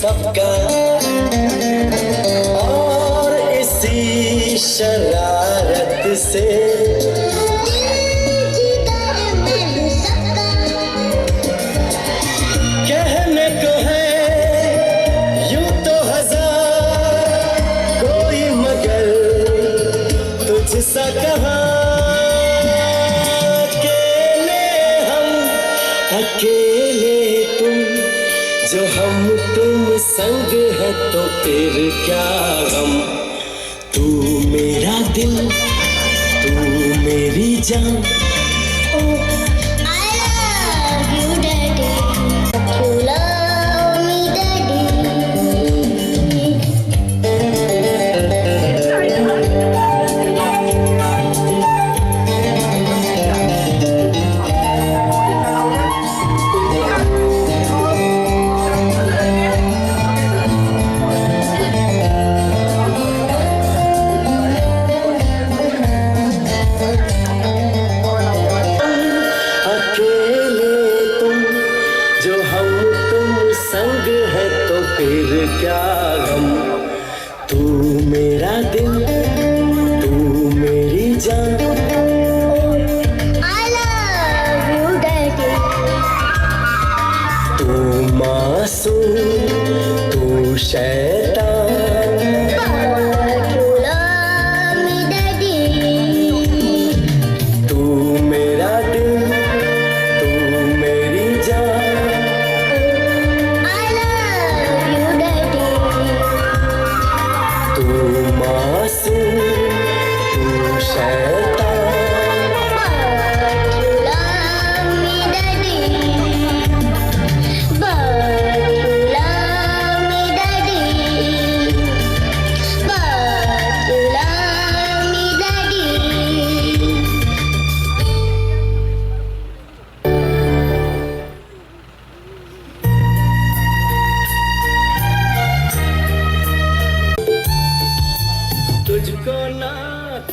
सबका और इसी शरारत से कहने को है यूं तो हजार कोई मगर तुझसा कहाँ अकेले हम अकेले तुम जो हम तुम संग है तो फिर क्या गम तू मेरा दिल तू मेरी जान I love you daddy you love me daddy क्या गम तू मेरा दिल तू मेरी जान I love you daddy तू मासूम तू शैतान but you love me daddy तू मेरा दिल तू मेरी जान तू मासूम तू शैतान but you love me daddy but you love me daddy but you love me daddy तुझको ना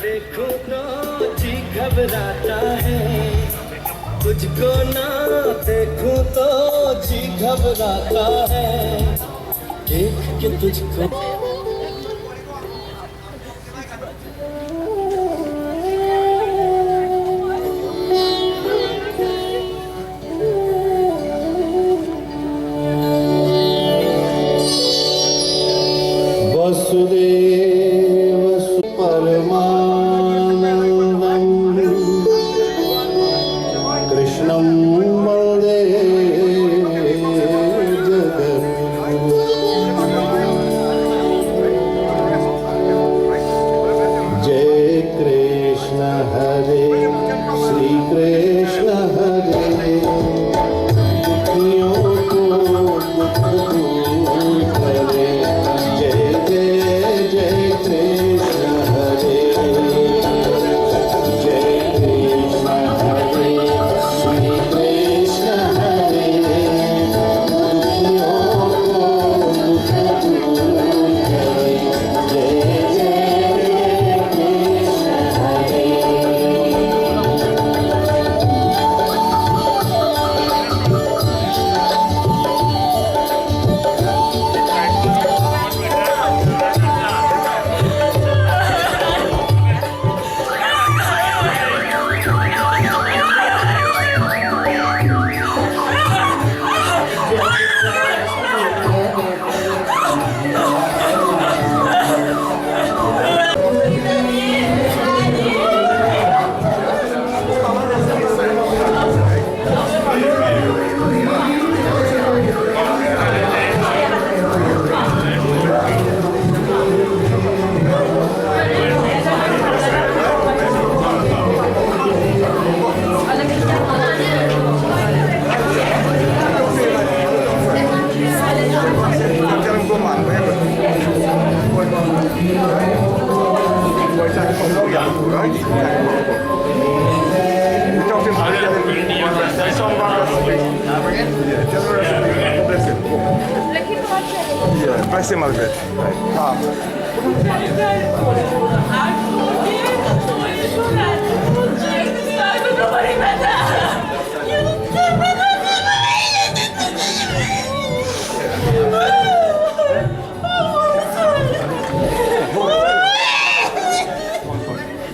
देखूं तो जी घबराता है तुझको ना देखूं तो जी घबराता है देख के तुझको Hare Yeah, tell her to bless him. Yeah, bless him a bit.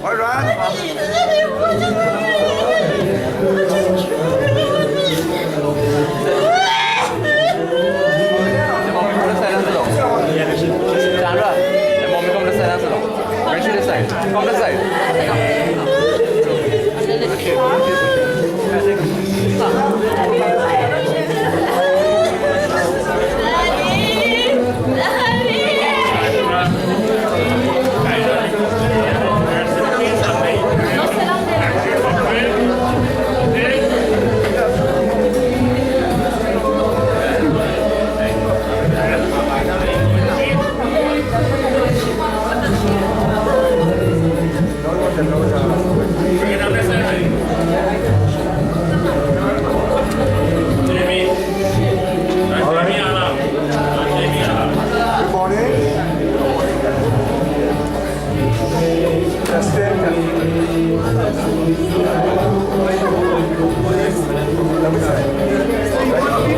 All right. Chandra, the mommy come to side, where should this side? Come this side. Good morning.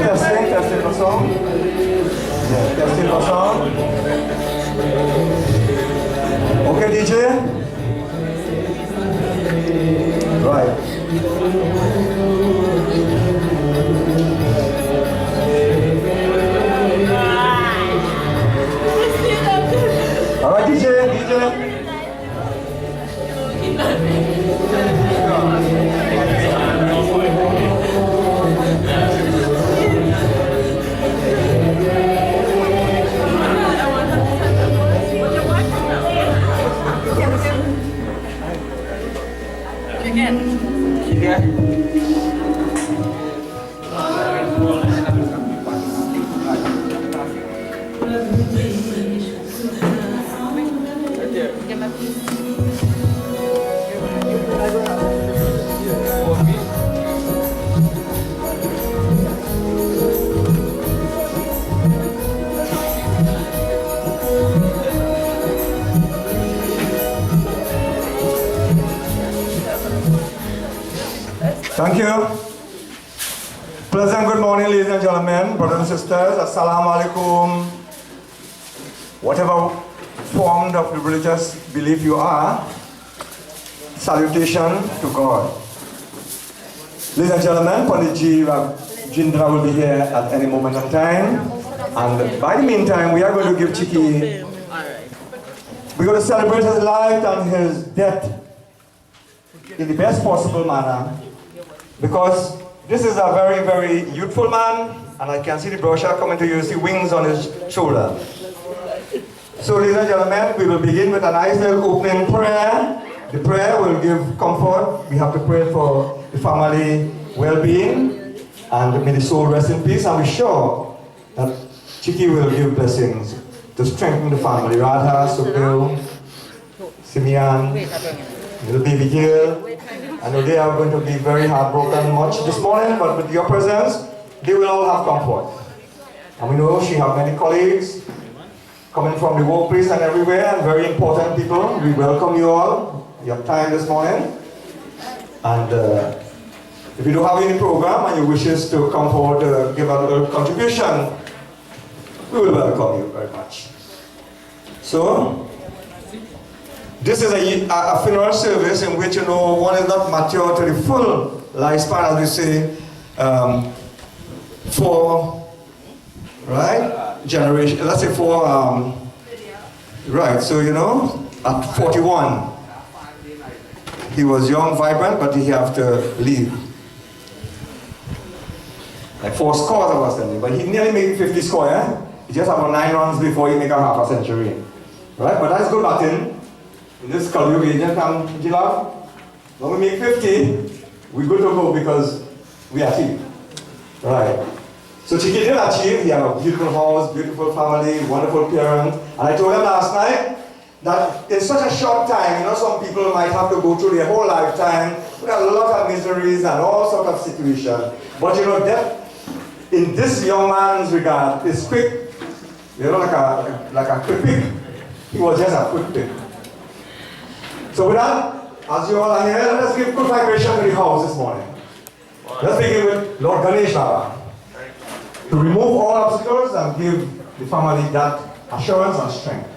Testing. Testing for song. Yeah, testing for song. Okay, DJ? Right. All right, DJ. Thank you. Pleasant good morning, ladies and gentlemen, brothers and sisters. Assalamu alaikum. Whatever form of religious belief you are, salutation to God. Ladies and gentlemen, Pandit Jindra will be here at any moment of time. And by the meantime, we are going to give Chiki, we're going to celebrate his life and his death in the best possible manner. Because this is a very, very youthful man, and I can see the brochure coming to you, see wings on his shoulder. So, ladies and gentlemen, we will begin with a nice little opening prayer. The prayer will give comfort. We have to pray for the family well-being, and may the soul rest in peace. And we're sure that Chiki will give blessings to strengthen the family. Radha, Sukhdev, Simeon, little baby girl. I know they are going to be very heartbroken much this morning, but with your presence, they will all have comfort. And we know she has many colleagues coming from the workplace and everywhere, and very important people. We welcome you all. You have time this morning. And if you don't have any program and you wishes to come forward to give a little contribution, we will welcome you very much. So, this is a funeral service in which, one is not mature to the full lifespan, as we say, for, right, generation, let's say for, right, so, at 41, he was young, vibrant, but he have to leave. Like 4 scores of us, but he nearly made 50 score, eh? He just about 9 runs before he make a half a century, right? But that's good batting. In this Kalyu region, Jila, when we make 50, we're good to go because we achieve. Right. So Chiki did achieve. He had a beautiful house, beautiful family, wonderful parents. And I told him last night that in such a short time, some people might have to go through their whole lifetime with a lot of miseries and all sorts of situations. But death in this young man's regard, is quick. You know, like a quick pick. He was just a quick pick. So with that, as you all are here, let us give good vibration to the house this morning. Let's begin with Lord Ganesh Baba. To remove all obstacles and give the family that assurance and strength.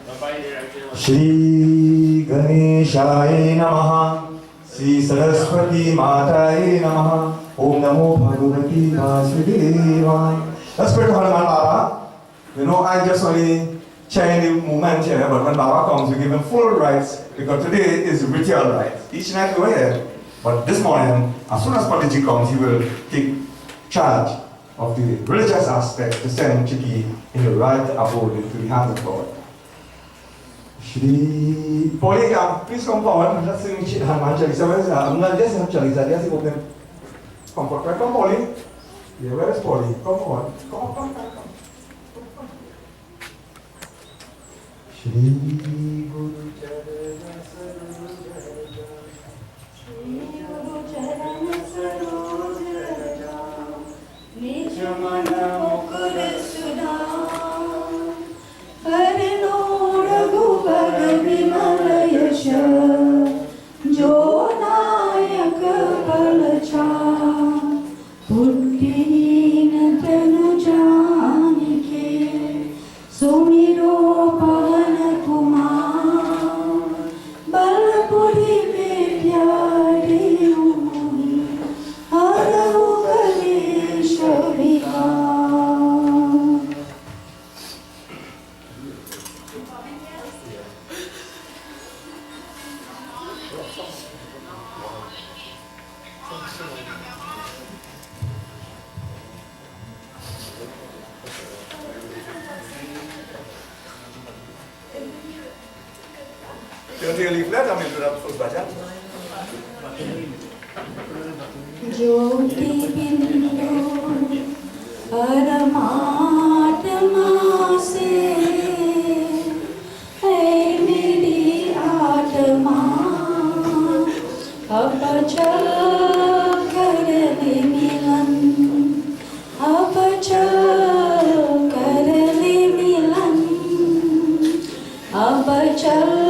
Shri Ganeshaya Namaha, Shri Saraswati Mataye Namaha, Om Namo Bhagavati Vasudeva. Let's pray to Hanuman Baba. You know, I just only chain the movement here, but when Baba comes, we give him full rights, because today is ritual rights. Each night we were here, but this morning, as soon as Patiji comes, he will take charge of the religious aspect to send Chiki in the right abode into the hands of God. Shri Polly, please come forward. Let's sing Hanuman Chalisa. I'm not just in Chalisa, just open. Come forward. Come, Polly. Yeah, where is Polly? Come forward. Come. Shri Guru Charana Saroja, Shri Guru Charana Saroja, Nijamana Mukura Sudha, Karino Raghupada Vimala Yasha, Jonayaka Palacha, Puddina Tanu Janike, Sumiro Pavana Kumar, Balapuri Vidyari Umuni, Arahu Ganesha Vihar. You want to take a leaflet? I'm going to do that first bhajan. Jyoti Bindu Paramatma se Hai meri Atma Apachal Karale Milan Apachal Karale Milan Apachal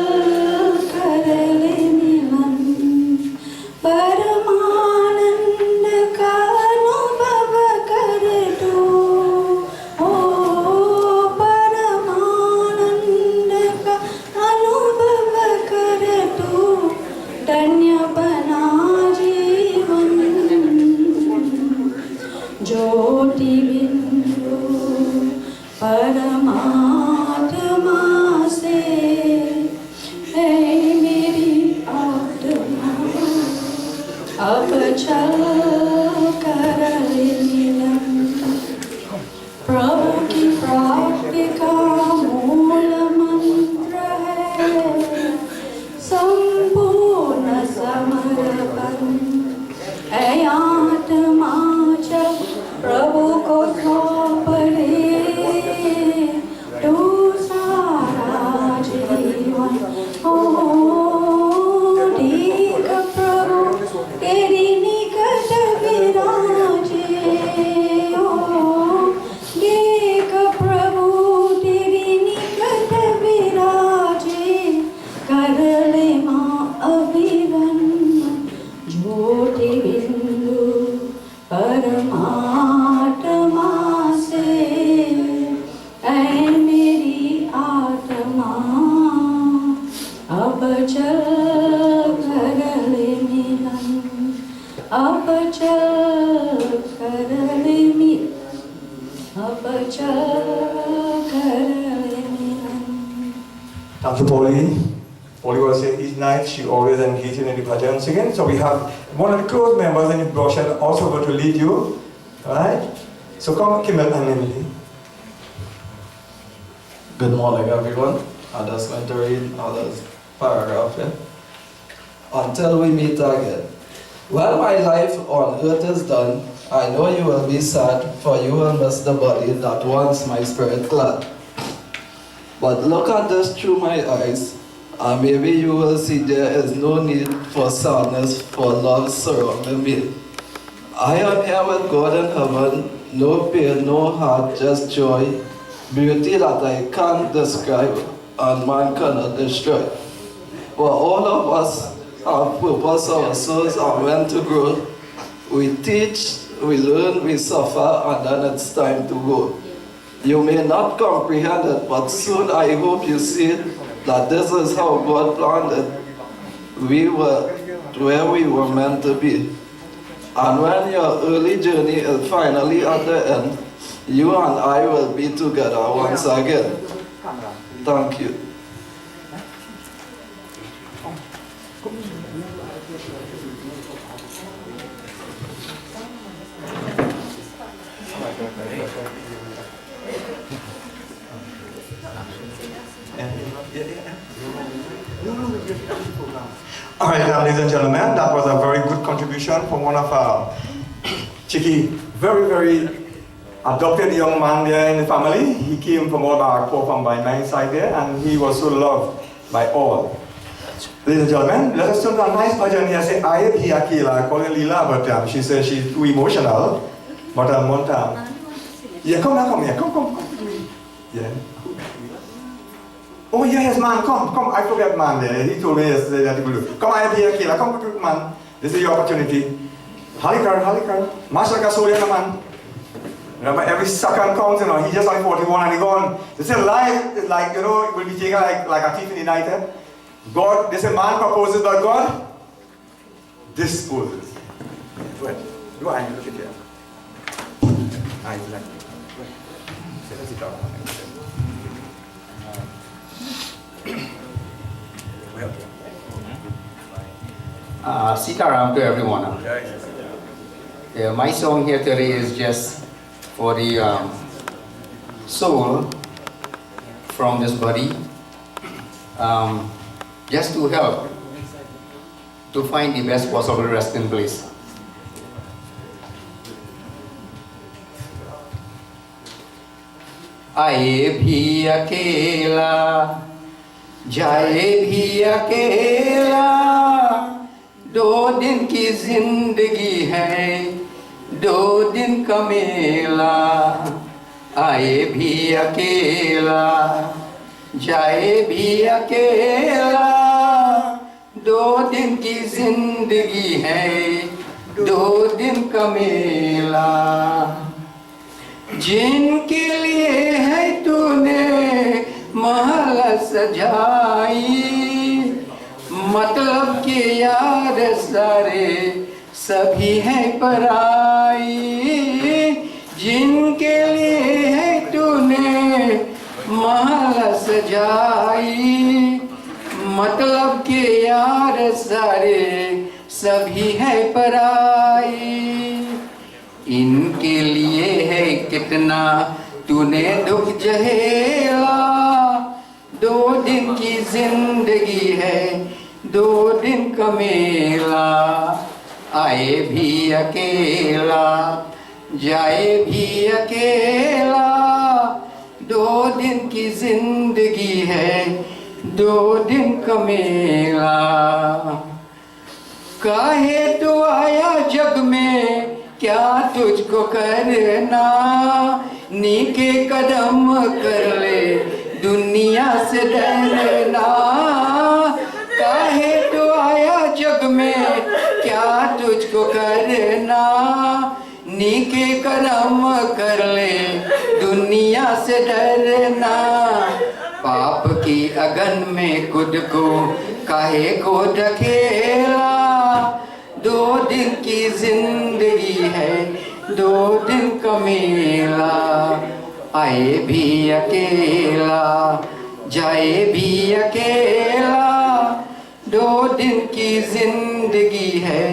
Thank you, Polly. Polly was here each night. She always engaged in the bhajan singing. So we have one of the close members in the brochure also going to lead you. Alright? So come, Kimmel and Emily. Good morning, everyone. I'm just going to read another paragraph here. Until we meet again. When my life on earth is done, I know you will be sad, for you will miss the body that once my spirit glad. But look at this through my eyes, and maybe you will see there is no need for sadness, for love surrounding me. I am here with God in heaven, No pain, no heart, just joy, beauty that I can't describe and man cannot destroy. For all of us have purpose, our souls are meant to grow. We teach, we learn, we suffer, and then it's time to go. You may not comprehend it, but soon I hope you see that this is how God planned it. We were where we were meant to be. And when your early journey is finally at the end, you and I will be together once again. Thank you. All right, ladies and gentlemen, that was a very good contribution from one of our Chicky, very, very adopted young man there in the family. He came from all our poor from by my side there, and he was so loved by all. Ladies and gentlemen, let us turn to a nice version here. Say, I am here, Akila. I call her Lila, but she says she's too emotional. But one time, yeah, come here, come. Yeah. Oh yes, man, come. I forget, man. There. He told me yesterday that he will do. Come, I am here, Akila. Come quick, man. This is your opportunity. Halikar. Marshal Kasolia, man. Remember, every second counts, he just like 41 and he gone. They say life is like, it will be taken like a thief in the night. God, they say man proposes, but God disposes. Go ahead. Go ahead, look at here. Like let's sit down. Sitaram to everyone. My song here today is just for the soul from this body, just to help to find the best possible resting place. आए भी अकेला, जाए भी अकेला, 2 दिन की जिंदगी है, 2 दिन का मेला। आए भी अकेला, जाए भी अकेला, 2 दिन की जिंदगी है, 2 दिन का मेला। जिनके लिए है तूने महल सजाई, मतलब के यार सारे सभी हैं पराई। जिनके लिए है तूने महल सजाई, मतलब के यार सारे सभी हैं पराई। इनके लिए है कितना तूने दुख झेला, 2 दिन की जिंदगी है, 2 दिन का मेला। आए भी अकेला, जाए भी अकेला, 2 दिन की जिंदगी है, 2 दिन का मेला। काहे तो आया जग में, क्या तुझको करना, नीके कदम कर ले, दुनिया से डरना। काहे तो आया जग में, क्या तुझको करना, नीके कदम कर ले, दुनिया से डरना। पाप की अगन में खुद को काहे को ढकेला, 2 दिन की जिंदगी है, 2 दिन का मेला। आए भी अकेला, जाए भी अकेला, 2 दिन की जिंदगी है,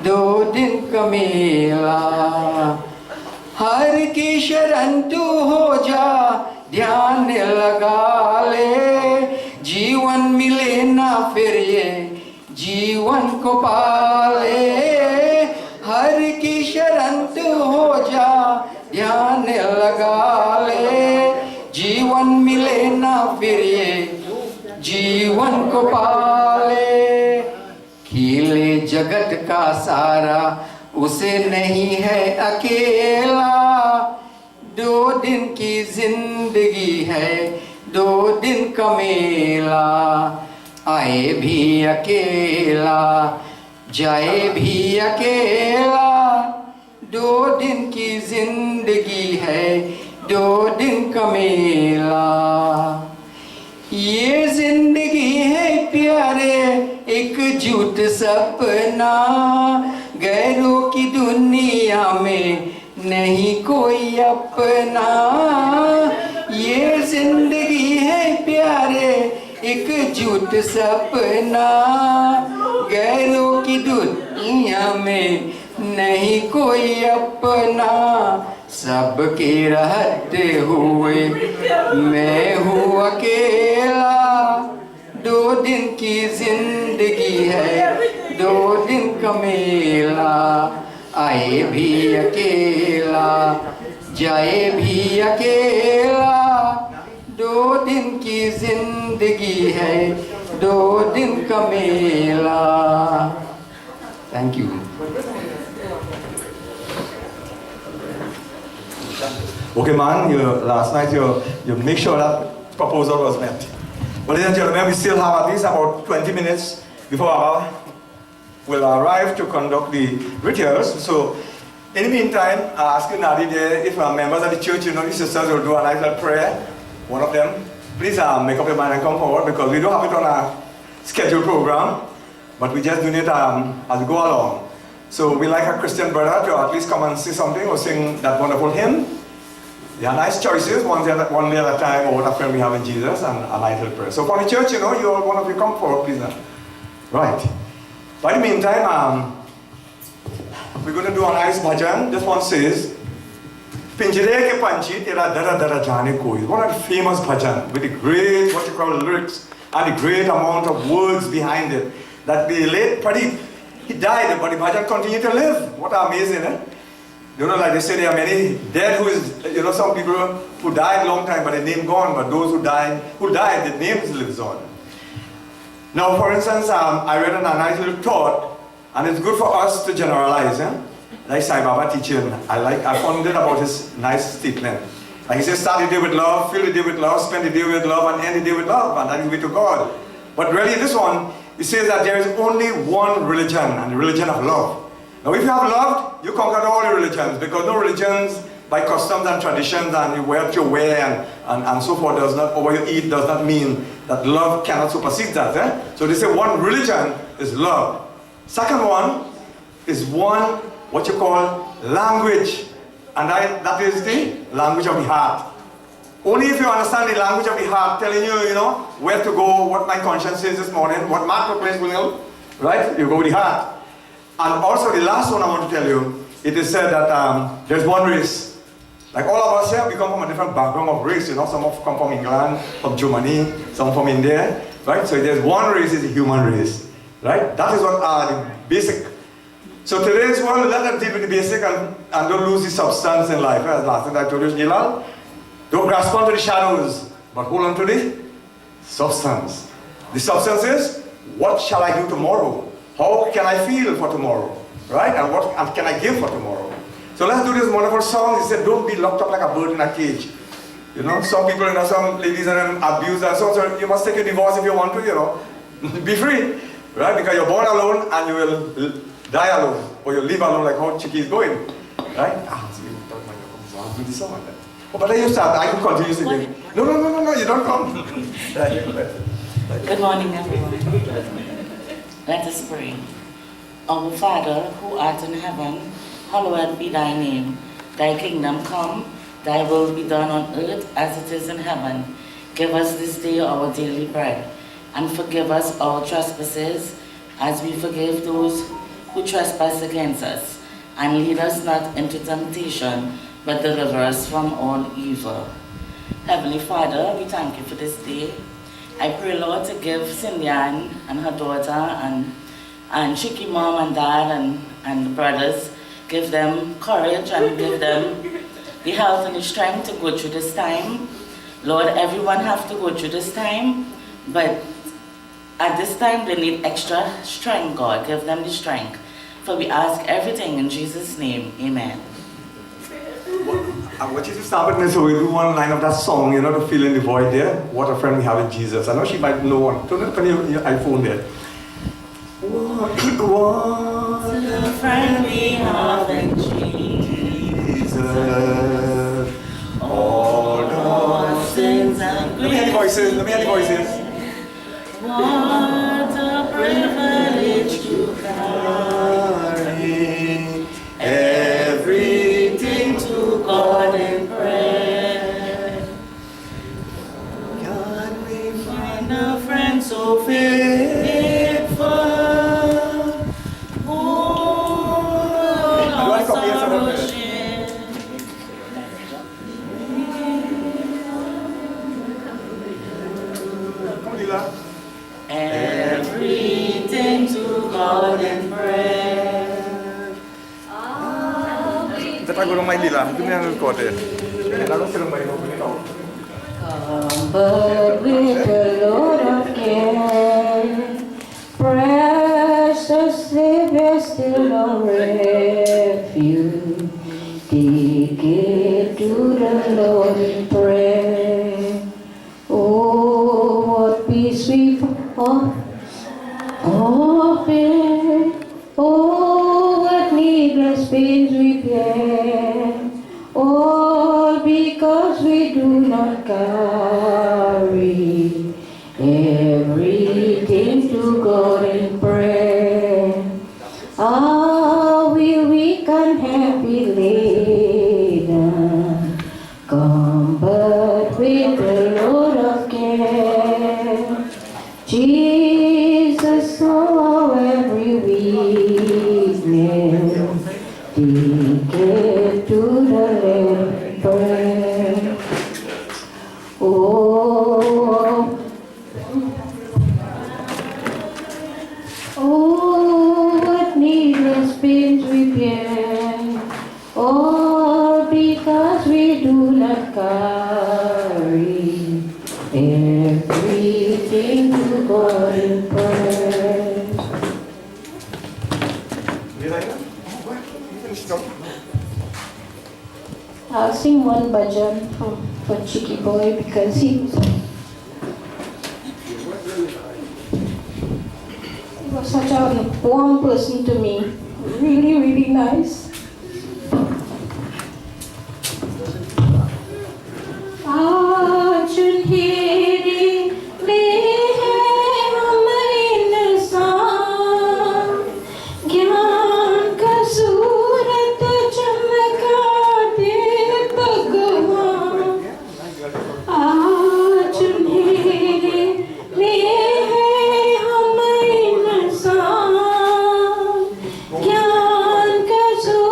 2 दिन का मेला। हर की शरण तू हो जा, ध्यान लगा ले, जीवन मिले ना फिर ये जीवन को पाले। हर की शरण तू हो जा, ध्यान लगा ले, जीवन मिले ना फिर ये जीवन को पाले। खिले जगत का सारा उसे नहीं है अकेला, दिन की जिंदगी है, 2 दिन का मेला, आए भी अकेला जाए भी अकेला। 2 दिन की जिंदगी है, 2 दिन का मेला। ये जिंदगी है प्यारे एक झूठ सपना, गैरों की दुनिया में नहीं कोई अपना। ये जिंदगी है प्यारे एक झूठ सपना, गैरों की दुनिया में नहीं कोई अपना। सबके रहते हुए मैं हूँ अकेला, 2 दिन की जिंदगी है, 2 दिन का मेला, आए भी अकेला जाए भी अकेला। 2 दिन की जिंदगी है, 2 दिन का मेला। Thank you. Okay, man, last night you make sure that proposal was met. Well, ladies and gentlemen, we still have at least about 20 minutes before our will arrive to conduct the rituals. So, in the meantime, I ask you, Nadi, if members of the church, the sisters will do a nice little prayer. One of them, please make up your mind and come forward, because we don't have it on a scheduled program, but we just do it as we go along. So we like a Christian brother to at least come and say something or sing that wonderful hymn. They are nice choices, one day at a time, or what a friend we have in Jesus, and a nice little prayer. So for the church, you all, one of you come forward, please. Right. By the meantime, we're going to do a nice bhajan. This one says, Pinjare ke panchi tera dara dara jane koi. One of the famous bhajan with the great, what you call, lyrics and the great amount of words behind it. That the late Pradeep, he died, but the bhajan continued to live. What amazing, eh? Like they say, there are many dead who is, some people who died a long time, but their name gone, but those who died, the names lives on. Now, for instance, I read a nice little thought, and it's good for us to generalize, eh? Like Sai Baba teaching, I found it about his nice statement. Like he says, start the day with love, fill the day with love, spend the day with love, and end the day with love, and that is the way to God. But really, this one, it says that there is only one religion, and the religion of love. Now, if you have loved, you conquer all the religions, because no religions, by customs and traditions and what you wear and so forth, or what you eat, does not mean that love cannot supersede that. Eh? So they say one religion is love. Second one is one, what you call, language. And that is the language of the heart. Only if you understand the language of the heart, telling you, where to go, what my conscience says this morning, what marketplace will, right? You go with the heart. And also the last one I want to tell you, it is said that there's one race. Like all of us here, we come from a different background of race, Some come from England, from Germany, some from India, right? So there's one race, is the human race, right? That is what the basic. So today's one, let us deal with the basic and don't lose the substance in life. As last time I told you, Nilal, don't grasp onto the shadows, but hold on to the substance. The substance is, what shall I do tomorrow? How can I feel for tomorrow? Right? And what can I give for tomorrow? So let's do this wonderful song. He said, don't be locked up like a bird in a cage. Some people, some ladies and abuse and so on. So you must take a divorce if you want to, be free. Right? Because you're born alone and you will die alone. Or you'll live alone like how Chicky is going. Right? I'll do this song. Oh, but then you start. I can continue singing. No, you don't come. Good morning, everyone. Let us pray. Our Father, who art in heaven, hallowed be thy name. Thy kingdom come, thy will be done on earth as it is in heaven. Give us this day our daily bread, and forgive us our trespasses, as we forgive those who trespass against us. And lead us not into temptation, but deliver us from all evil. Heavenly Father, we thank you for this day. I pray, Lord, to give Cindy Ann and her daughter and Chicky mom and dad and the brothers, give them courage and give them the health and the strength to go through this time. Lord, everyone have to go through this time, but at this time they need extra strength, God. Give them the strength. For we ask everything in Jesus' name, amen. I want you to start with me, so we do one line of that song, you know, to fill in the void there. What a friend we have in Jesus. I know she might know one. Turn on your iPhone there. What The friend we have in Jesus, all our sins and Let me hear the voices. Let me hear the voices. what a privilege to Carry everything to God in prayer. God. We Find a friend so faithful, who want to copy it from sorrow there. share. Come on, Lila. Everything to God in prayer. Kita go to my Lila. Give me a record there. But with the load of care, precious Savior, still no refuge. Take it to the Lord in prayer. Oh, what peace we often. Oh, what needless pains we bear. All because we do not carry everything to God in prayer. Ah, we weak and heavy laden, come but with the load of care. Jesus saw every weakness. Take it to the Lord in prayer. Oh, what needless pains we bear, all because we do not carry everything to God in prayer. I'll sing one bhajan for Chicky Boy because he was such a warm person to me. Really, really nice. Arjun hiri lehe hamare saan, gyan ka surat chamka de Bhagwan. Arjun hiri lehe hamare saan, gyan ka surat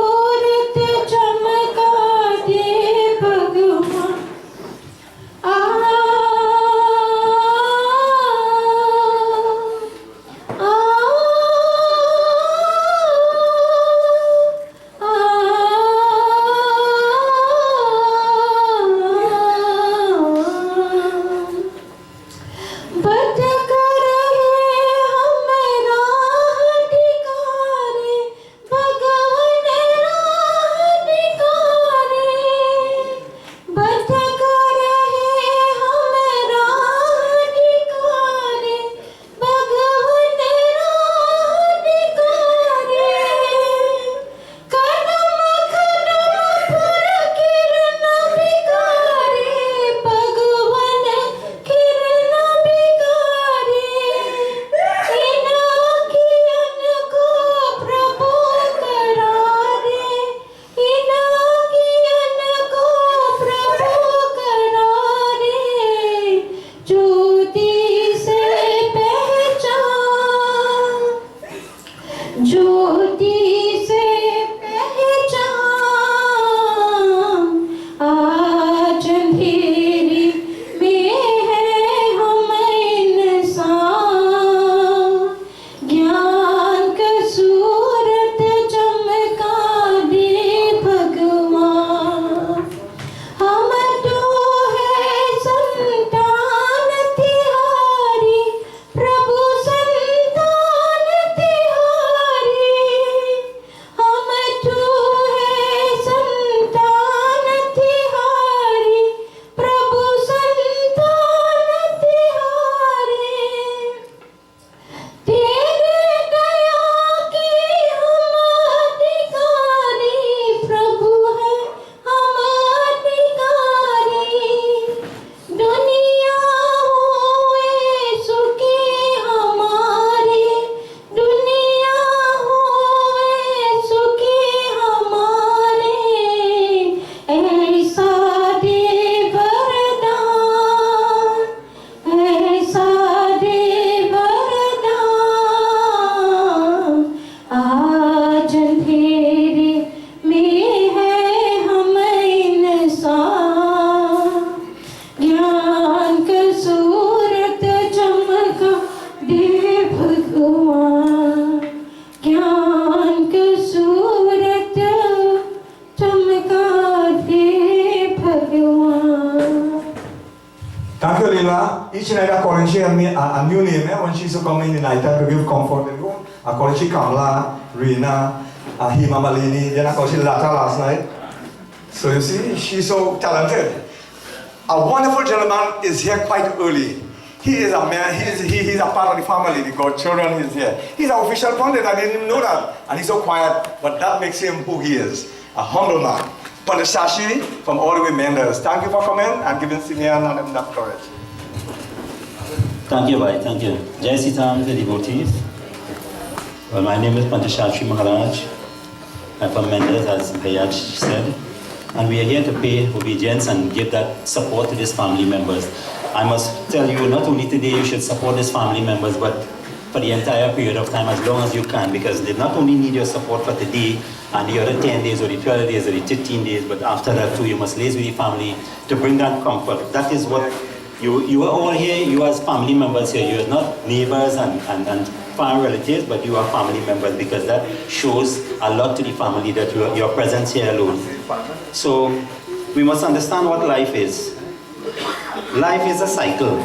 each night I call she a new name when she used to come in the night time to give comfort in the room. I call she Kamala, Rina, Hima Malini, then I call she Lata last night. So you see, she's so talented. A wonderful gentleman is here quite early. He is a man, he's a part of the family, the godchildren is here. He's an official pundit, I didn't even know that. And he's so quiet, but that makes him who he is, a humble man. Pandit Shashi from all the way Menders. Thank you for coming and giving Simeon and him that courage. Thank you, Bhai, thank you. Jai Sri Ram, the devotees. Well, my name is Pandit Shashi Maharaj. I'm from Menders, as Bhayaj said. And we are here to pay obedience and give that support to these family members. I must tell you, not only today you should support these family members, but for the entire period of time, as long as you can, because they not only need your support for today and the other 10 days or the 12 days or the 15 days, but after that too, you must liaise with the family to bring that comfort. That is what you are all here, you as family members here, you are not neighbors and far relatives, but you are family members, because that shows a lot to the family that your presence here alone. So we must understand what life is. Life is a cycle.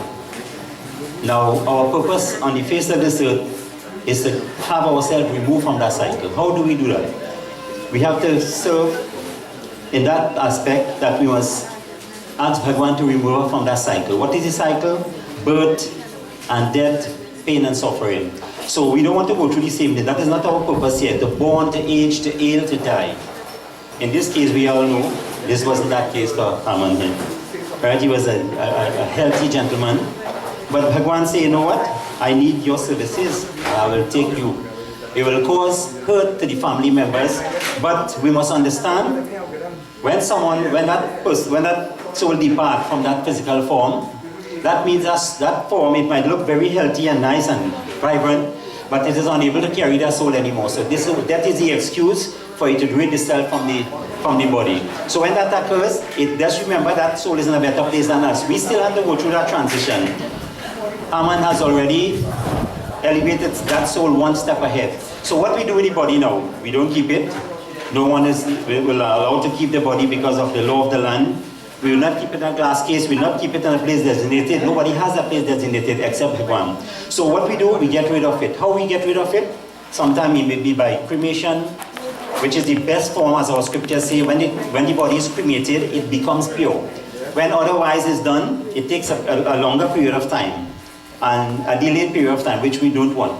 Now, our purpose on the face of this earth is to have ourselves removed from that cycle. How do we do that? We have to serve in that aspect that we must ask Bhagwan to remove us from that cycle. What is the cycle? Birth and death, pain and suffering. So we don't want to go through the same thing. That is not our purpose here, to born, to age, to ill, to die. In this case, we all know this wasn't that case for Haman here. Right? He was a healthy gentleman. But Bhagwan said, you know what? I need your services. I will take you. It will cause hurt to the family members. But we must understand, when that soul depart from that physical form, that means that form, it might look very healthy and nice and vibrant, but it is unable to carry that soul anymore. So that is the excuse for it to rid itself from the body. So when that occurs, just remember that soul is in a better place than us. We still have to go through that transition. Haman has already elevated that soul one step ahead. So what we do with the body now, we don't keep it. No one will allow to keep the body because of the law of the land. We will not keep it in a glass case, we will not keep it in a place designated. Nobody has a place designated except Bhagwan. So what we do, we get rid of it. How we get rid of it? Sometimes it may be by cremation, which is the best form, as our scriptures say. When the body is cremated, it becomes pure. When otherwise is done, it takes a longer period of time and a delayed period of time, which we don't want.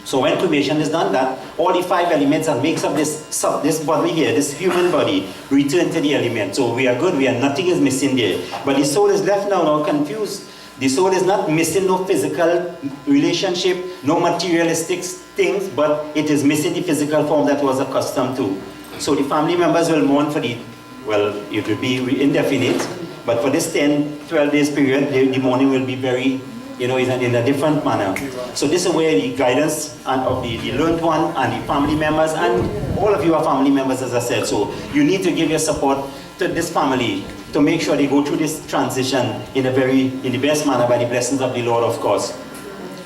So when cremation is done, that all the 5 elements that makes up this body here, this human body, return to the element. So we are good, nothing is missing there. But the soul is left now confused. The soul is not missing no physical relationship, no materialistic things, but it is missing the physical form that was accustomed to. So the family members will mourn for it will be indefinite, but for this 10, 12 days period, the mourning will be very, in a different manner. So this is where the guidance of the learned one and the family members, and all of you are family members, as I said. So you need to give your support to this family to make sure they go through this transition in the best manner by the blessings of the Lord, of course.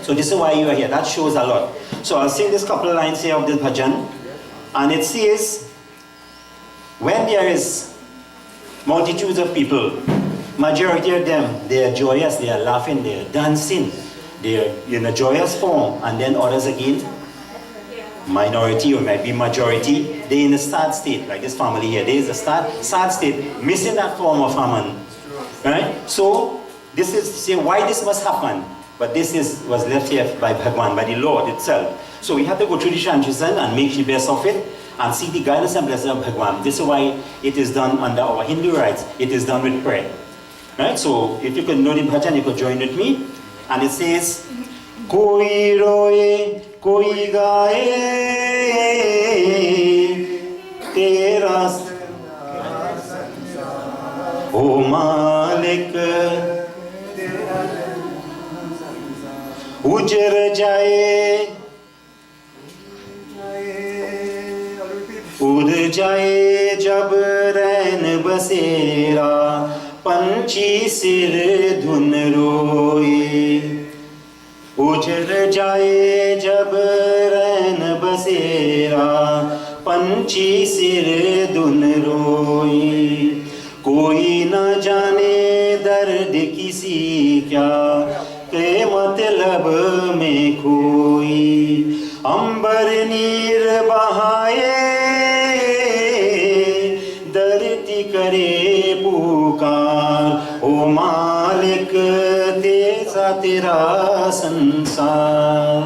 So this is why you are here. That shows a lot. So I'll sing this couple of lines here of this bhajan, and it says, when there is multitudes of people, majority of them, they are joyous, they are laughing, they are dancing, they are in a joyous form, and then others again, minority or might be majority, they're in a sad state, like this family here. There is a sad state, missing that form of Haman. Right? So this is say why this must happen, but this was left here by Bhagwan, by the Lord itself. So we have to go through the transition and make the best of it and seek the guidance and blessing of Bhagwan. This is why it is done under our Hindu rites. It is done with prayer. Right? So if you could know the bhajan, you could join with me. And it says, Koi roye, koi gaye, tera O Malik, Ujar jaye, उड़ जाए जब रैन बसेरा पंछी सिर धुन रोए उजड़ जाए जब रैन बसेरा पंछी सिर धुन रोए कोई न जाने दर्द किसी क्या के मतलब में कोई अंबर नीर बहाए धरती करे पुकार ओ मालिक तेजा तेरा संसार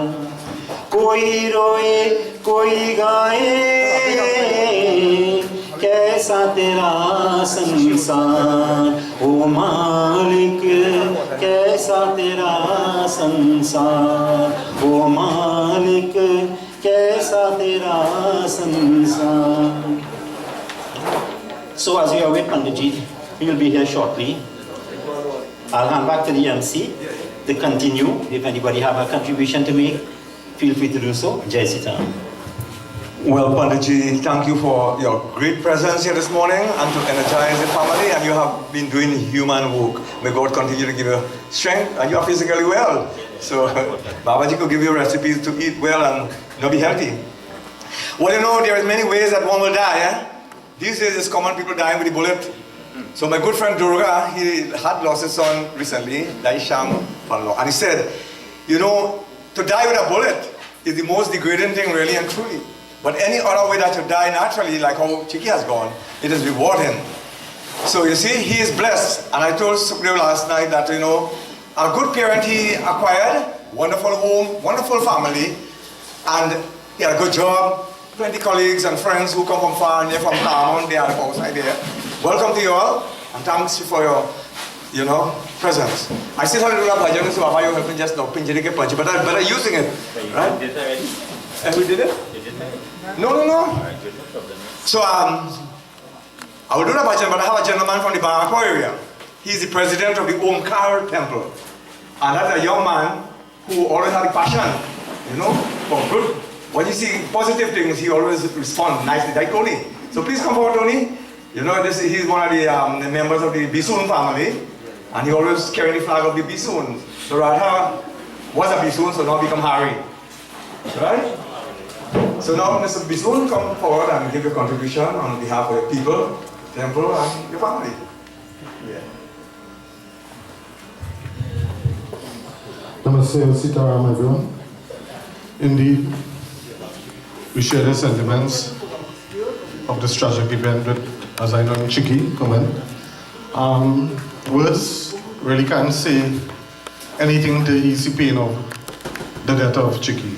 कोई रोए कोई गाए कैसा तेरा संसार ओ मालिक कैसा तेरा संसार ओ मालिक कैसा तेरा संसार. So as we await Panditji, he will be here shortly. I'll hand back to the MC to continue. If anybody have a contribution to make, feel free to do so. Jai Sita. Well, Panditji, thank you for your great presence here this morning and to energize the family, and you have been doing human work. May God continue to give you strength, and you are physically well. So Babaji could give you recipes to eat well and be healthy. Well, you know, there are many ways that one will die. These days it's common people dying with a bullet. So my good friend Durga, he had lost his son recently, Daisham Panlo, and he said, you know, to die with a bullet is the most degrading thing really and truly. But any other way that you die naturally, like how Chiki has gone, it is rewarding. So you see, he is blessed. And I told Sukdev last night that, you know, a good parent he acquired, wonderful home, wonderful family, and he had a good job, plenty colleagues and friends who come from far and near, from town, they are outside there. Welcome to you all, and thanks for your, you know, presence. I still have to do a bhajan, so Baba, you have to just know, pinjiri ke punch, but I'm better using it, right? And we did it? No. So, I will do the bhajan, but I have a gentleman from the Barako area. He's the president of the Omkar temple. And that's a young man who always had a passion, you know, for good. When you see positive things, he always responds nicely, like Tony. So please come forward, Tony. You know, he's one of the members of the Bisoon family, and he always carries the flag of the Bisoon. So Radha was a Bisoon, so now become Harry. Right? So now Mr. Bisoon, come forward and give your contribution on behalf of the people, the temple, and your family. Yeah. Namaste, Sitaram, everyone. Indeed, we share the sentiments of this tragic event with, as I know, Chiki, comment. Words really can't say anything to ease the pain of the death of Chiki.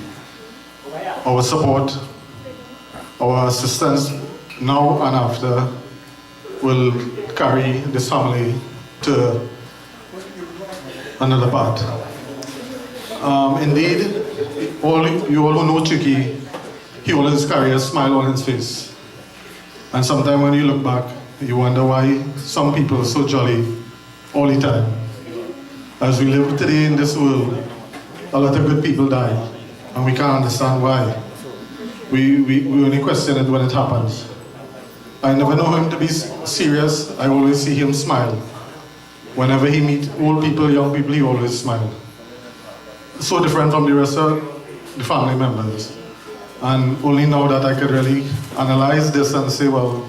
Our support, our assistance now and after will carry this family to another path. Indeed, you all who know Chiki, he always carries a smile on his face. And sometimes when you look back, you wonder why some people are so jolly all the time. As we live today in this world, a lot of good people die, and we can't understand why. We only question it when it happens. I never know him to be serious. I always see him smile. Whenever he meets old people, young people, he always smiles. So different from the rest of the family members. And only now that I could really analyze this and say, well,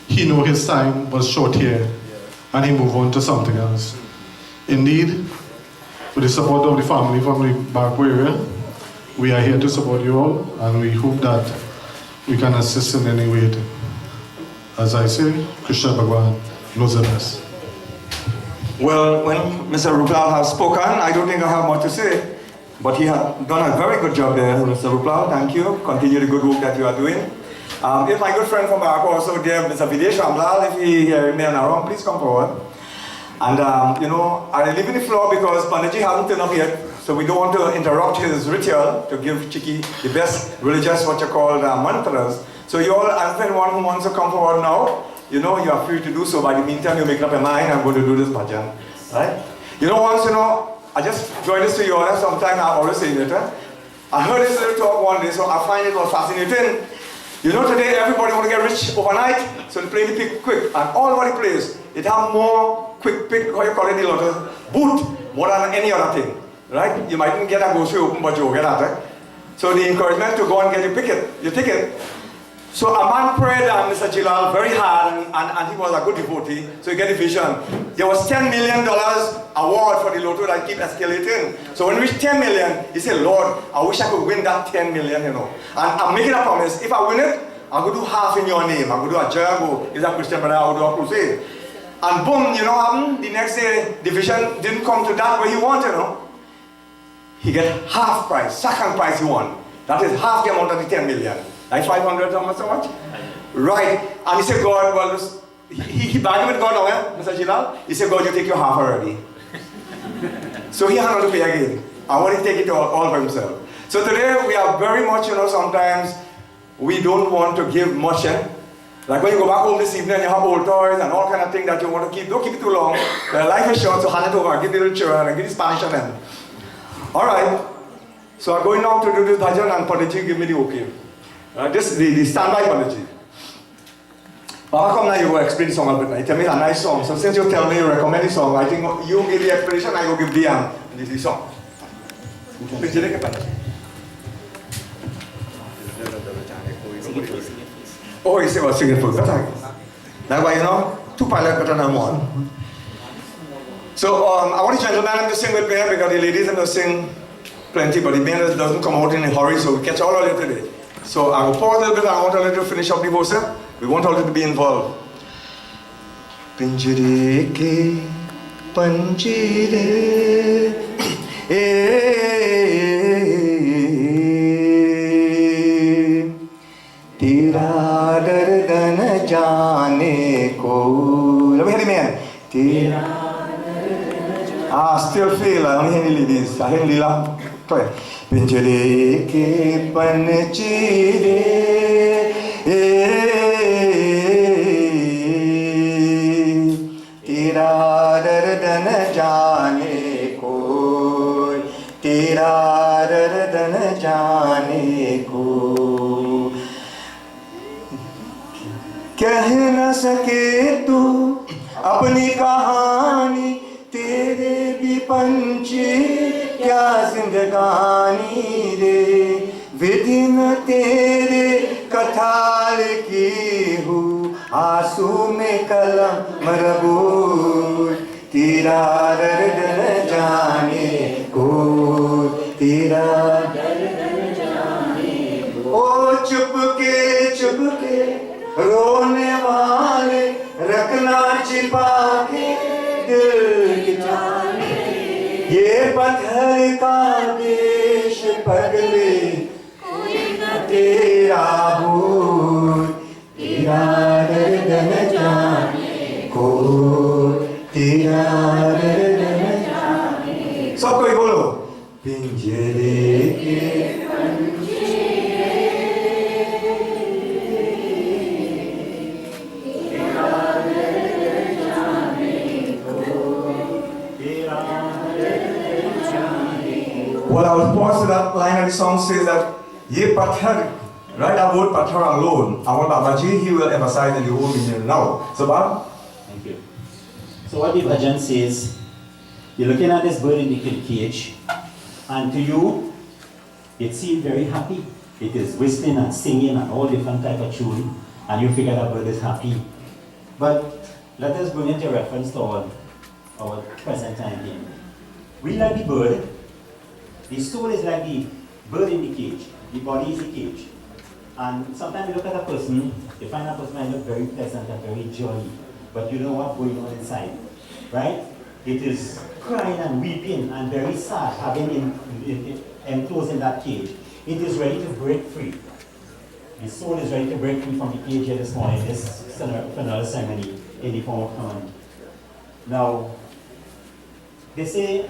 he knew his time was short here, and he moved on to something else. Indeed, with the support of the family from the Barco area, we are here to support you all, and we hope that we can assist in any way. As I say, Krishna Bhagwan knows the best. Well, when Mr. Rupal has spoken, I don't think I have much to say. But he has done a very good job there, Mr. Rupal. Thank you. Continue the good work that you are doing. If my good friend from Barako also there, Mr. Videsh Ramlal, if he remain around, please come forward. And you know, I live in the floor because Panditji hasn't turned up yet, so we don't want to interrupt his ritual to give Chiki the best religious, what you call mantras. So you all, as anyone who wants to come forward now, you know, you are free to do so. By the meantime, you make up your mind, I'm going to do this bhajan. Right? You know, once, you know, I just joined this to you all, sometimes I always say it. I heard this little talk one day, so I find it was fascinating. You know, today everybody want to get rich overnight, so they play the pick quick. And all over the place, it have more quick pick, how you call it, the little boot, more than any other thing. Right? You mightn't get a grocery open, but you'll get at it. So the encouragement to go and get your ticket, So a man prayed Mr. Gilal very hard, and he was a good devotee, so he get a vision. There was $10 million award for the lotto that keep escalating. So when we reached 10 million, he said, Lord, I wish I could win that 10 million, you know. And I'm making a promise, if I win it, I'm going to do half in your name. I'm going to do a Jericho. He's a Christian brother, I'll do a crusade. And boom, you know what happened? The next day, the vision didn't come to that way he wanted, you know. He get half price, second price he won. That is half the amount of the 10 million. Like 500, how much? Right. And he said, God, well, he bargained with God now, eh, Mr. Gilal? He said, God, you take your half already. So he had not to pay again. I want to take it all for himself. So today we are very much, you know, sometimes we don't want to give much, eh? Like when you go back home this evening, you have old toys and all kind of things that you want to keep. Don't keep it too long. Life is short, so hand it over, give the little children and give the Spanish to them. Alright. So I'm going now to do this bhajan and Panditji give me the okay. This is the standby Panditji. How come now you go explain the song a bit now? You tell me a nice song. So since you tell me you recommend the song, I think you give the explanation, I go give the song. Oh, he said, well, sing it first. That's why, you know, two pilots better than one. So I want the gentlemen to sing with me because the ladies are going to sing plenty, but the men doesn't come out in a hurry, so we catch all of it today. So I will pause a little bit, I want a little to finish up the verse. We want all of it to be involved. Pinjire ke panjire tera dardan jaane ko. Let me hear the man. Tera. Still feel, I only hear the ladies. I hear Lila. Play. Pinjire ke panjire tera dardan jaane ko, tera dardan jaane ko. कह न सके तू अपनी कहानी तेरे भी पंछी क्या जिंदगानी रे विधि न तेरे कथाल की हूँ आंसू में कलम मरबूज तेरा दर्द न जाने को तेरा दर्द न जाने को ओ चुपके रोने वाले रखना छिपा के दिल की जाने ये पत्थर का देश पगले कोई न तेरा भूत तेरा दर्द न जाने को तेरा दर्द न जाने सब कोई बोलो पिंजरे के Well, I was paused to that line of the song says that ye pathar, right? That word pathar alone. Our Babaji, he will emphasize in the whole meaning now. So, Bob? Thank you. So what the bhajan says, you're looking at this bird in the cage, and to you, it seems very happy. It is whistling and singing and all different type of tune, and you figure that bird is happy. But let us bring it to reference to our present time here. We like the bird. The soul is like the bird in the cage. The body is the cage. And sometimes you look at a person, you find a person might look very pleasant and very jolly, but you know what's going on inside, right? It is crying and weeping and very sad, having enclosed in that cage. It is ready to break free. The soul is ready to break free from the cage here this morning, this Penal ceremony in the form of Haman. Now, they say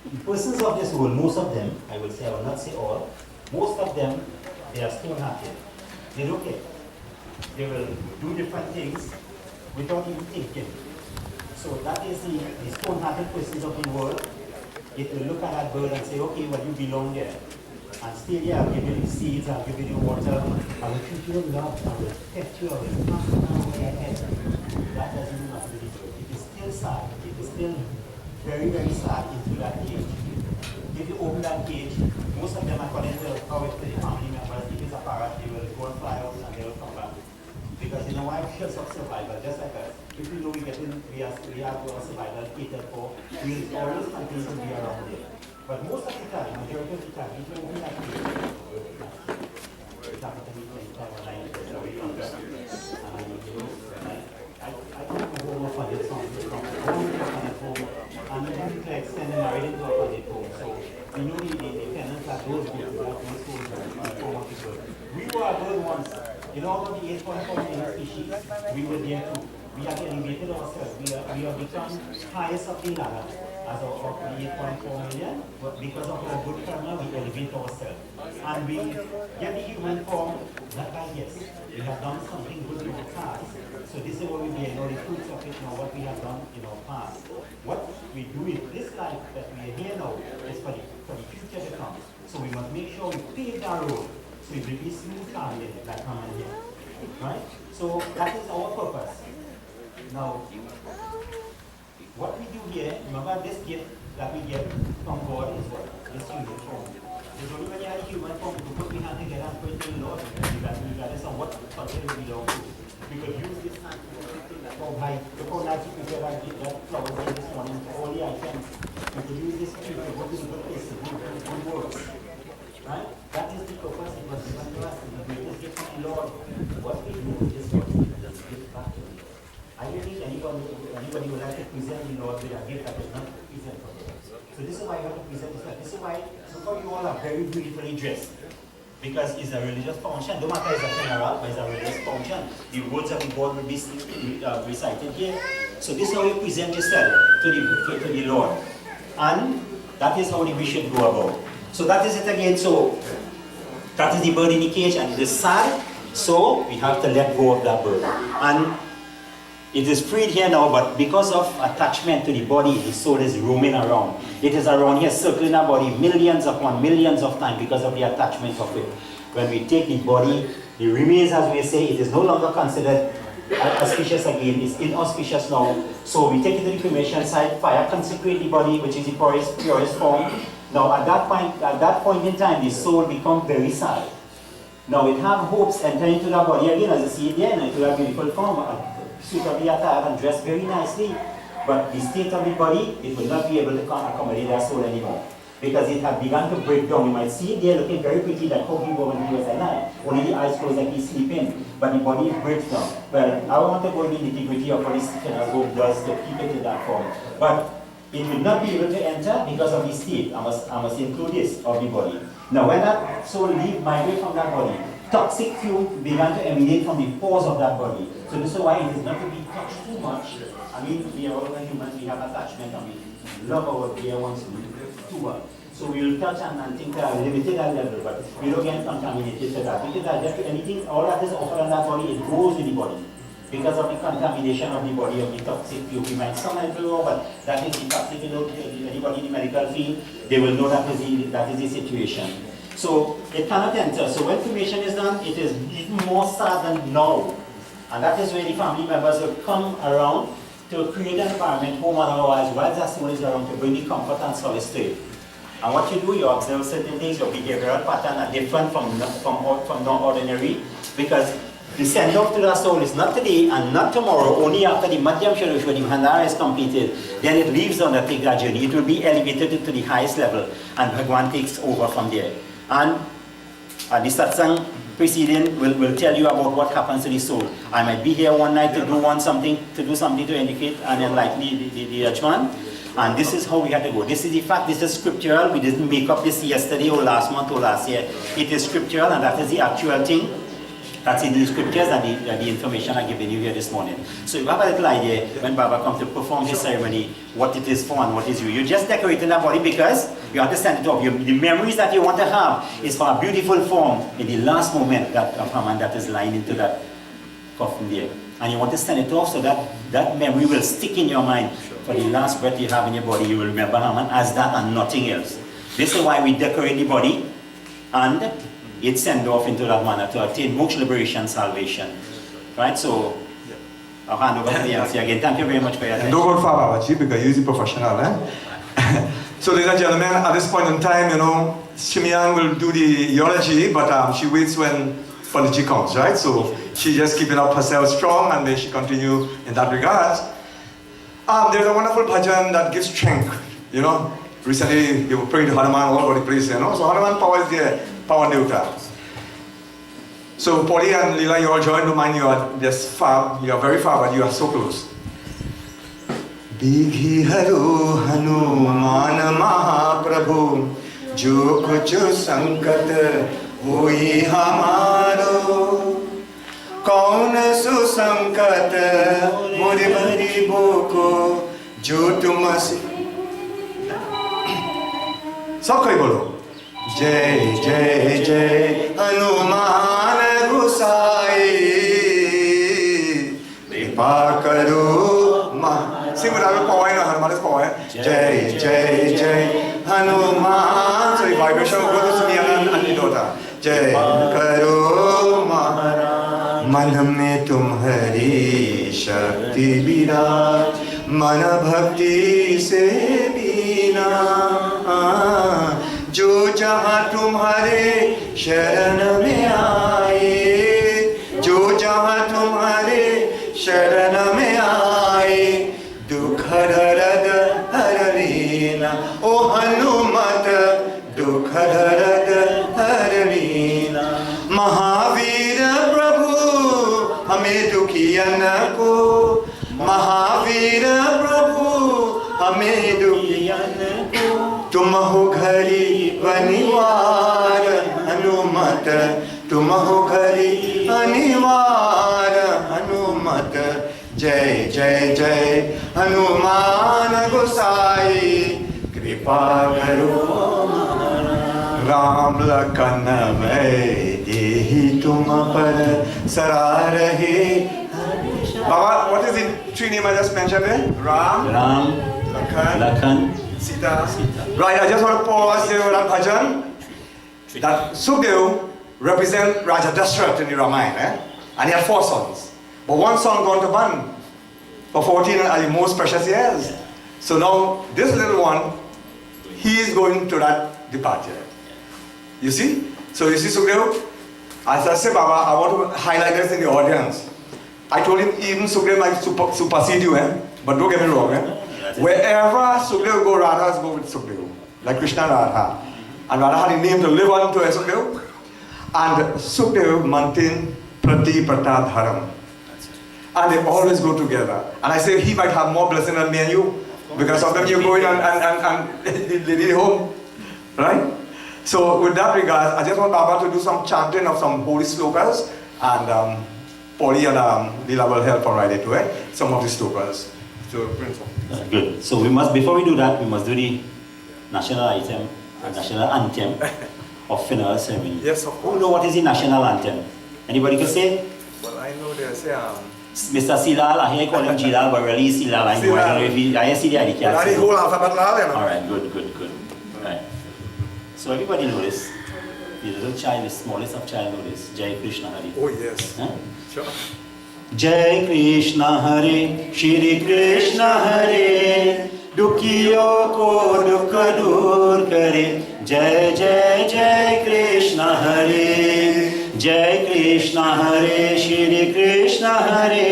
the persons of this world, most of them, I will say, I will not say all, most of them, they are stone-hearted. They don't care. They will do different things without even thinking. So that is the stone-hearted persons of the world. It will look at that bird and say, okay, well, you belong there. And still, yeah, I'll give you the seeds, I'll give you the water, I will treat you with love, I will protect you, I will pass down your head. That doesn't mean nothing to the bird. It is still sad. It is still very, very sad into that cage. If you open that cage, most of them, according to how it to the family members, if it's a parrot, they will go and fly out conscious of survival, just like us. If we know we have our survival catered for, we'll always continue to be around there. But most of the time, majority of the time, we don't have I don't know home of funded songs from home to funded home, and even to extend and married into a funded home. So we know the tenants are those people that those schools are people. We were those ones. In all of the 8.4 million species, we were there too. We have elevated ourselves. We have become highest of the ladder as of the 8.4 million, but because of our good karma, we elevate ourselves. And we get the human form, not by guess. We have done something good in our past. So this is what we do, the fruits of it now, what we have done in our past. What we do in this life that we are here now is for the future to come. So we must make sure we pave that road. So it will be smooth traveling like Haman here. Right? So that is our purpose. Now, what we do here, remember this gift that we get from God is what? This human form. There's only when you have a human form to put your hand together and pray to the Lord, regardless of what culture we belong to. We could use this hand to look how nice you prepare that flowers here this morning for all the items. We could use this tree to go to the good places, good works. Right? That is the purpose it was given to us. The greatest gift from the Lord. What we do is what we give back to Him. I don't think anybody would like to present the Lord with a gift that is not present for Him. So this is why you have to present this. This is why you all are very beautifully dressed. Because it's a religious function. No matter it's a funeral, but it's a religious function. The words of the God will be recited here. So this is how you present yourself to the Lord. And that is how we should go about. So that is it again. So that is the bird in the cage, and it is sad. So we have to let go of that bird. And it is freed here now, but because of attachment to the body, the soul is roaming around. It is around here circling our body millions upon millions of times because of the attachment of it. When we take the body, the remains, as we say, it is no longer considered auspicious again. It's inauspicious now. So we take it to the cremation site, fire consecrate the body, which is the purest form. Now at that point in time, the soul becomes very sad. Now it have hopes entering into the body again, as you see it there, and it will have beautiful form. Suitably attired and dressed very nicely, but the state of the body, it will not be able to accommodate their soul anymore, because it had begun to break down. You might see it there looking very pretty, like how he was when he was at night, only the eyes closed like he's sleeping, but the body breaks down. Well, I want to go into the nitty-gritty of what this home does to keep it in that form, but it will not be able to enter because of the state. I must include this of the body. Now when that soul migrates from that body, toxic fume began to emanate from the pores of that body. So this is why it is not to be touched too much. I mean, we are all humans, we have attachment, and we love our dear ones too much. So we will touch and think that limited at level, but we don't get contaminated to that. Because anything, all that is offered on that body, it goes to the body. Because of the contamination of the body, of the toxic fume. We might sound a little wrong, but that is the toxic, anybody in the medical field, they will know that is the situation. So it cannot enter. So when cremation is done, it is even more sad than now. And that is where the family members will come around to create an environment, home or otherwise, while that soul is around, to bring the comfort and solace to it. And what you do, you observe certain things, your behavioral pattern are different from non-ordinary, because the send-off to the soul is not today and not tomorrow, only after the Madhyam Sharush, when the Bhandara is completed, then it leaves on that journey. It will be elevated to the highest level, and Bhagwan takes over from there. And the satsang preceding will tell you about what happens to the soul. I might be here one night to do something to indicate and enlighten the judgment. And this is how we have to go. This is the fact, this is scriptural. We didn't make up this yesterday or last month or last year. It is scriptural, and that is the actual thing. That's in the scriptures and the information I'm giving you here this morning. So you have a little idea when Baba comes to perform his ceremony, what it is for and what is you. You just decorating that body because you understand it of you. The memories that you want to have is for a beautiful form in the last moment of Haman that is lying into that coffin there. And you want to send it off so that that memory will stick in your mind. For the last breath you have in your body, you will remember Haman as that and nothing else. This is why we decorate the body and it send off into that manner to attain moksha, liberation, salvation. Right? So, I'll hand over to the MC again. Thank you very much for your attention. Don't go far, Babaji, because you're the professional. So, ladies and gentlemen, at this point in time, Shimian will do the eulogy, but she waits when Panditji comes, right? So, she just keeping up herself strong, and then she continue in that regard. There's a wonderful bhajan that gives strength, you know. Recently, they were praying to Haman all over the place, you know. So Hanuman power is there, power neuter. So Polly and Leela, you all joined to mind, you are just far, you are very far, but you are so close. Bighi Haru Hanuman Mahaprabhu, Jo kuch sankat hui hamaro. कौन सुसंकट मुझे गरीबों को जो तुम सब कोई बोलो जय जय जय हनुमान गोसाई कृपा करो सिंगुलर पॉइंट ना हनुमान इस पॉइंट जय जय जय Hanuman so the vibration will go to me and anidota जय करो महाराज मन में तुम्हारी शक्ति विराज मन भक्ति से बिना जो जहाँ तुम्हारे शरण में आए जो जहाँ तुम्हारे शरण में आए दुख दर्द हर लेना ओ हनुमत दुख दर्द हर लेना महावीर प्रभु हमें दुखियन को महावीर प्रभु हमें दुखियन को तुम हो घरी अनिवार हनुमत तुम हो घरी अनिवार हनुमत जय जय जय हनुमान गोसाई कृपा करो राम लखन मैं देहि तुम पर सरा रहे Baba, what is the three names I just mentioned there? Ram, Lakhan, Sita. Right, I just want to pause there with that bhajan. That Sukhdev represent Raja Dashrath in the Ramayana, and he had 4 sons. But one son gone to ban for 14 and the most precious years. So now this little one, he is going to that departure. You see? So you see Sukhdev? As I say, Baba, I want to highlight this in the audience. I told him even Sukhdev might supersede you, but don't get me wrong. Wherever Sukhdev go, Radhas go with Sukhdev. Like Krishna and Radha. And Radha had a name to live on to Sukhdev. And Sukhdev maintain Prati Pratap Dharam. And they always go together. And I say he might have more blessing than me and you. Because of them you go in and they need home. Right? So with that regard, I just want Baba to do some chanting of some holy slokas. And Polly and Leela will help her write it to it, some of the slokas. So, good. So we must, before we do that, we must do the national anthem of Penal ceremony. Yes, of course. Who know what is the national anthem? Anybody can say? Well, I know they say Mr. Silal, I hear you call him Jilal, but really Silal. I know. I don't know if he, I see the idea. Well, the whole alphabet now, you know. All right, good. Right. So everybody know this. The little child, the smallest of child know this. Jai Krishna Hari. Oh yes. Huh? Sure. Jai Krishna Hare, Shri Krishna Hare, दुखियों को दुख दूर करे जय जय जय कृष्ण हरे जय कृष्ण हरे श्री कृष्ण हरे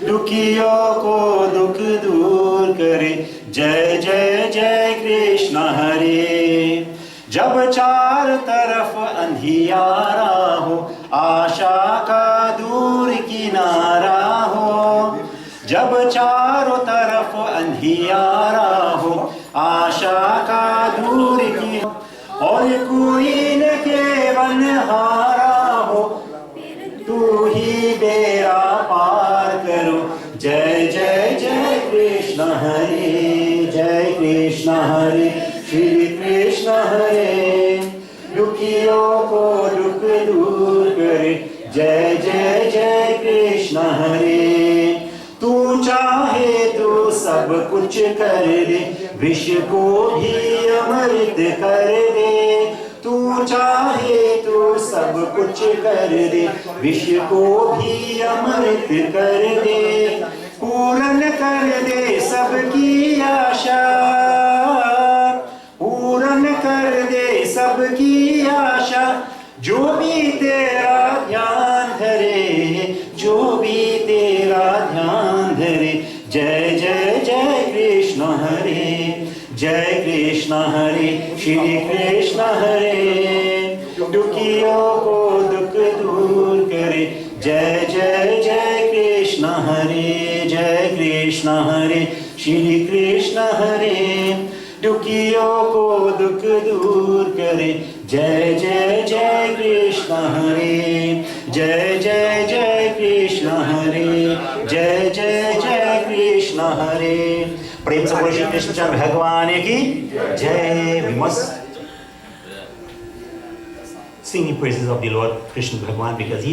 दुखियों को दुख दूर करे जय जय जय कृष्ण हरे जब चार तरफ अंधियारा हो आशा का दूर किनारा हो जब चारों तरफ अंधियारा हो आशा का दूर की और कोई न केवल हारा हो तू ही बेड़ा पार करो जय जय जय कृष्ण हरे श्री कृष्ण हरे दुखियों को दुख दूर करे जय जय जय कृष्ण हरे तू चाहे तो सब कुछ कर दे विष को भी अमृत कर दे तू चाहे तो सब कुछ कर दे विष को भी अमृत कर दे पूर्ण कर दे सबकी आशा पूर्ण कर दे सबकी आशा जो भी तेरा ध्यान धरे Hare, Jai Jai Jai Krishna Hare, Jai Krishna Hare, Shri Krishna Hare, दुखियों को दुख दूर करे, जय जय जय कृष्ण हरे, जय कृष्ण हरे, श्री कृष्ण हरे, दुखियों को दुख दूर करे, जय जय जय कृष्ण हरे, जय जय जय कृष्ण हरे, जय जय जय कृष्ण हरे। प्रेम से बोलो श्री कृष्ण भगवान की जय। We must sing in praises of the Lord Krishna Bhagwan because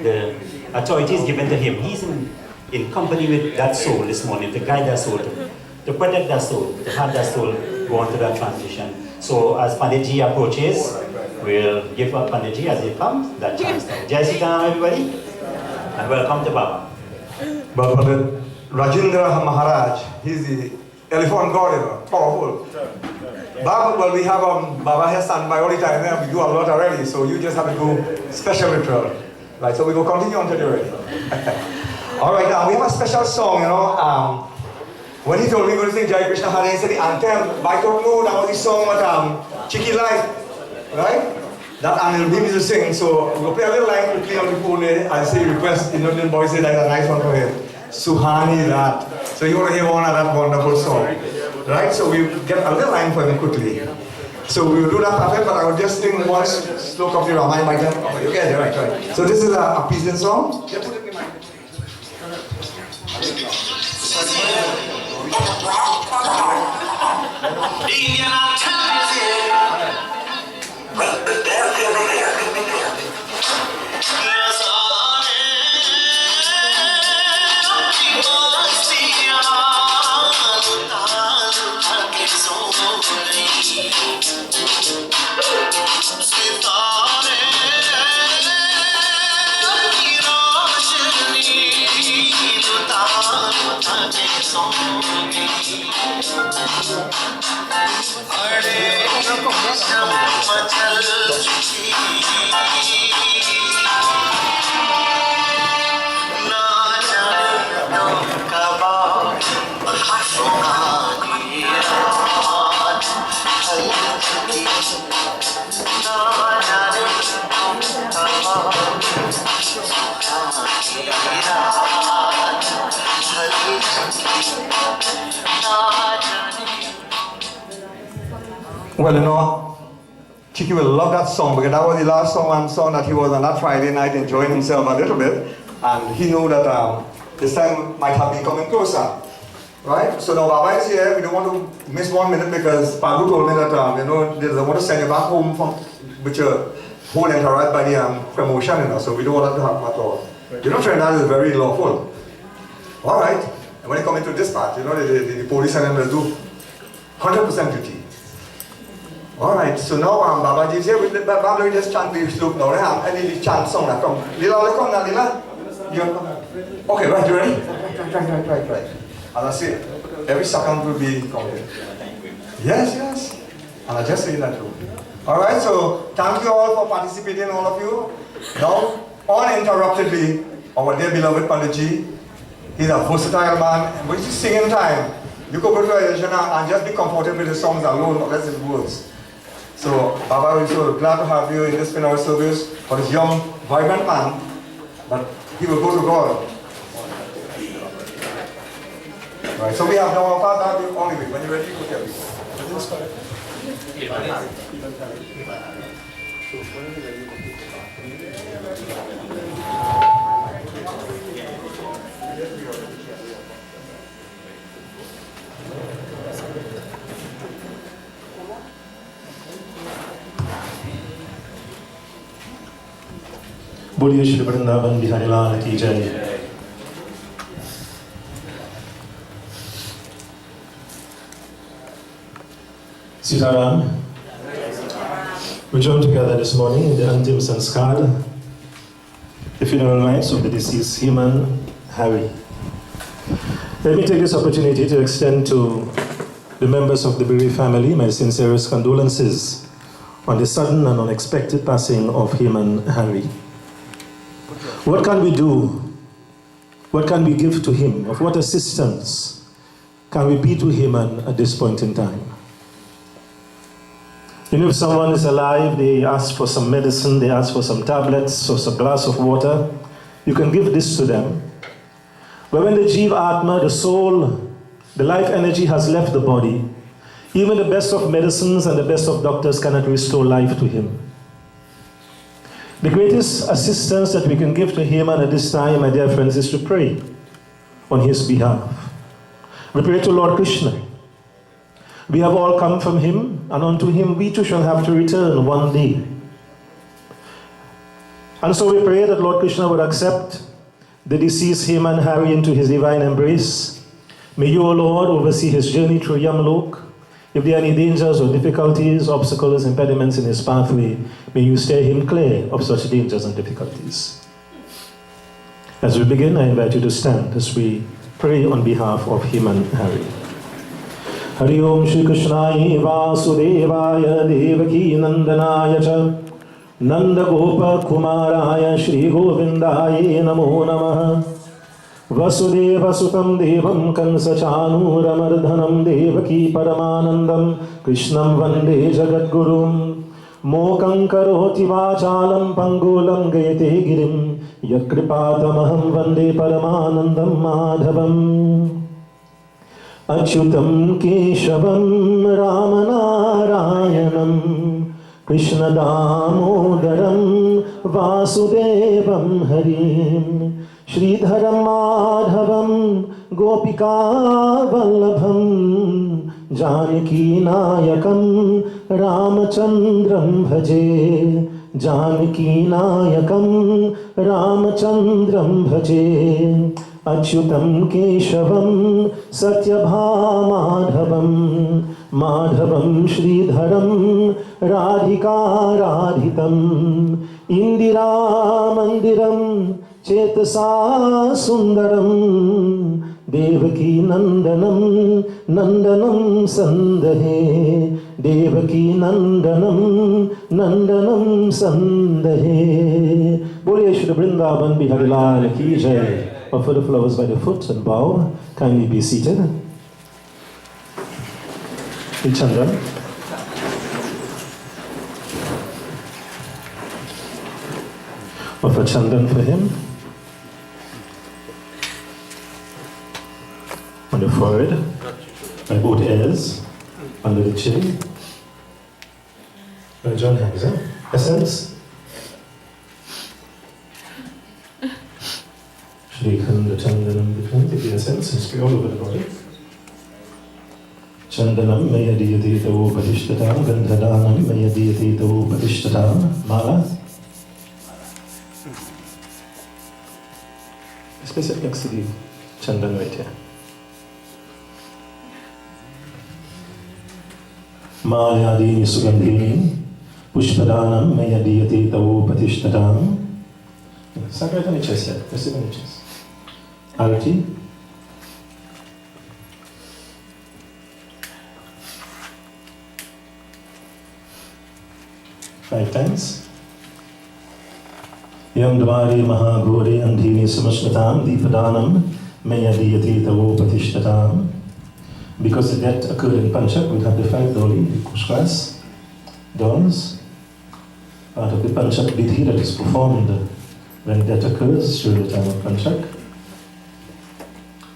the authority is given to him. He's in company with that soul this morning, to guide that soul, to protect that soul, to have that soul go on to that transition. So as Panditji approaches, we'll give up Panditji as he comes, that chance now. Jai Sri Ram, everybody, and welcome to Baba. But Rajendra Maharaj, he's the elephant god, you know, powerful. Baba, well, we have Baba here standby all the time there. We do a lot already, so you just have to do special ritual. Right, so we will continue until you're ready. All right, now we have a special song, you know. When he told me we were going to sing Jai Krishna Hare, he said the anthem, I don't know, that was the song that Chiki liked, right? That Anil Bhim used to sing, so we'll play a little line quickly on the phone and say request, the Indian boy said that's a nice one for him. Suhani that. So you want to hear one of that wonderful song. Right, so we get a little line for him quickly. So we will do that pattern, but I will just sing one sloka of the Ramayana by then. Oh, you get it, right. So this is a peasant song. Well, you know, Chiki will love that song because that was the last song that he was on that Friday night enjoying himself a little bit, and he knew that this time might have been coming closer, right? So now Baba is here. We don't want to miss 1 minute because Pagu told me that you know they want to send you back home from with your whole entourage by the promotion, you know. So we don't want that to happen at all. You know, Trinidad is very lawful. All right, and when you come into this part, you know, the police and them will do 100% duty. Alright, so now Babaji is here with the Baba, just chant the slope now. Any chant song that come. Lila, come now, Lila. Okay, right, you ready? Right. And I say, every second will be counted. Yes. And I just say that too. Alright, so thank you all for participating, all of you. Now, uninterruptedly, our dear beloved Panditji, he's a versatile man. When you sing in time, you could go to a and just be comfortable with the songs alone, not less than words. So, Baba, we're so glad to have you in this funeral service for this young, vibrant man, but he will go to God. Right, so we have now our father only way. When you're ready, you could tell me. बोलिए श्री वृंदावन बिहारी लाल की जय। Sitaram. We join together this morning in the Antim Sanskar, the funeral rites of the deceased Haman Hari. Let me take this opportunity to extend to the members of the bereaved family my sincerest condolences on the sudden and unexpected passing of Haman Hari. What can we do What can we give to him? Of what assistance can we be to Haman at this point in time? You know, if someone is alive, they ask for some medicine, they ask for some tablets or some glass of water, you can give this to them. But when the Jiva Atma, the soul, the life energy has left the body, even the best of medicines and the best of doctors cannot restore life to him. The greatest assistance that we can give to Haman at this time, my dear friends, is to pray on his behalf. We pray to Lord Krishna. We have all come from him, and unto him we too shall have to return one day. And so we pray that Lord Krishna would accept the deceased Haman Hari into his divine embrace. May you, O Lord, oversee his journey through Yamlok. If there are any dangers or difficulties, obstacles, impediments in his pathway, may you steer him clear of such dangers and difficulties. As we begin, I invite you to stand as we pray on behalf of Haman Hari. Hari Om Shri Krishnaya Vasudevaya Devaki Nandanaya Cha Nanda Gopa Kumaraya Shri Govindaya Namo Namaha Vasudeva Sutam Devam Kansa Chanuramardanam Devaki Paramanandam Krishnam Vande Jagadgurum Mokam Karoti Vachalam Pangulam Gayate Girim Yakripatamaham Vande Paramanandam Madhavam Achyutam Keshavam Ramanarayanam Krishna Damodaram Vasudevam Harim Sridharam Madhavam Gopika Vallabham Janaki Nayakam Ramachandram Bhaje Janaki Nayakam Ramachandram Bhaje Achyutam Keshavam Satyabhamadhavam Madhavam Sridharam Radhika Radhitam Indira Mandiram Chetasa Sundaram Devaki Nandanam Nandanam Sandahe Devaki Nandanam Nandanam Sandahe Boliye Shri Vrindavan Bihari Lal Ki Jai. Offer the flowers by the foot and bow. Kindly be seated. Chandran. Offer Chandran for him. On the forehead, by both ears, under the chin. John hands, essence. Shrikhanda Chandanam, the essence, and spray all over the body. Chandanam Mayadiyati Tavo Padishtatam, Gandhadanam Mayadiyati Tavo Padishtatam, Mala. Place it next to the Chandan right here. Malayadini Sugandhini, Pushpadanam Mayadiyati Tavo Padishtatam. Start right on the chest here, press it on the chest. Arati. Five times. Yam Dwari Mahagore Andhini Samashnatam Deepadanam Mayadiyati Tavo Patishtatam. Because the death occurred in Panchak, we'll have the five Doli, the Kushkas, Dons. Part of the Panchak Vidhi that is performed when death occurs during the time of Panchak.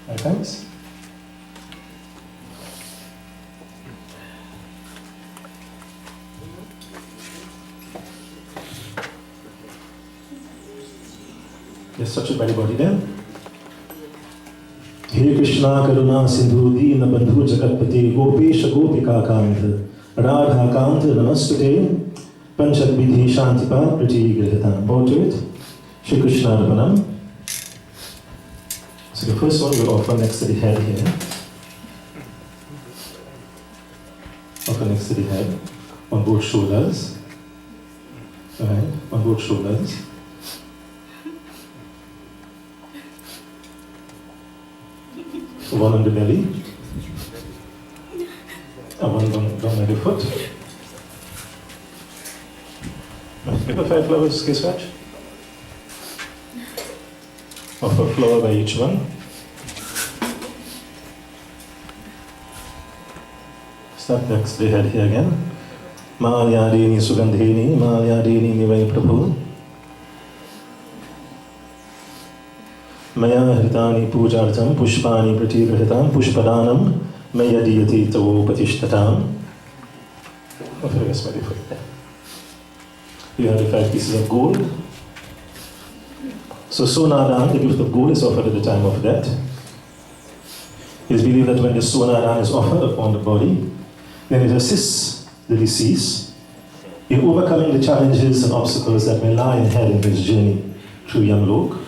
Five times. Yes, such a body there. Hare Krishna Karuna Sindhu Dina Bandhu Jagatpati Gopesha Gopika Kant Radha Kant Namastute Panchak Vidhi Shantipa Priti Grihatam. Bow to it. Shri Krishna Arpanam. So the first one we'll offer next to the head here. Offer next to the head on both shoulders. Alright, on both shoulders. One on the belly, and one down by the foot. Give the five flowers, kiss watch. of a flower by each one. Start next the head here again. Malyadini Sugandhini, Malyadini Nivai Prabhu. Maya Hritani Pujartam, Pushpani Pratigrahitam, Pushpadanam, Maya Diyati Tavo Patishtatam. You have the 5 pieces of gold. So Sonadan, the gift of gold, is offered at the time of death. It is believed that when the Sonadan is offered upon the body, then it assists the deceased in overcoming the challenges and obstacles that may lie ahead in his journey through Yamlok.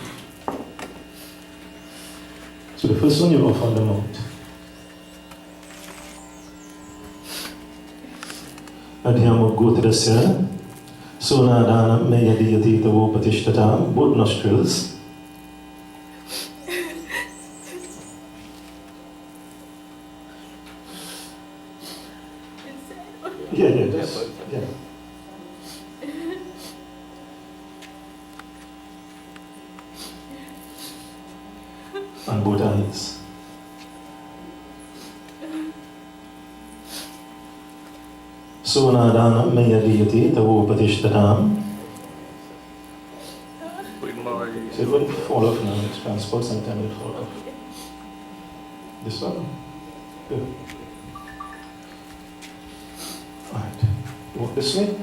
So the first one you offer on the mount. Adhyamuk Gotradasya, Sonadanam Mayadiyati Tavo Patishtatam, both nostrils. Yeah. On both eyes. Sonadanam Mayadiyati Tavo Patishtatam. So it won't fall off now, it's transport, sometime it will fall off. This one? Good. Alright. Walk this way,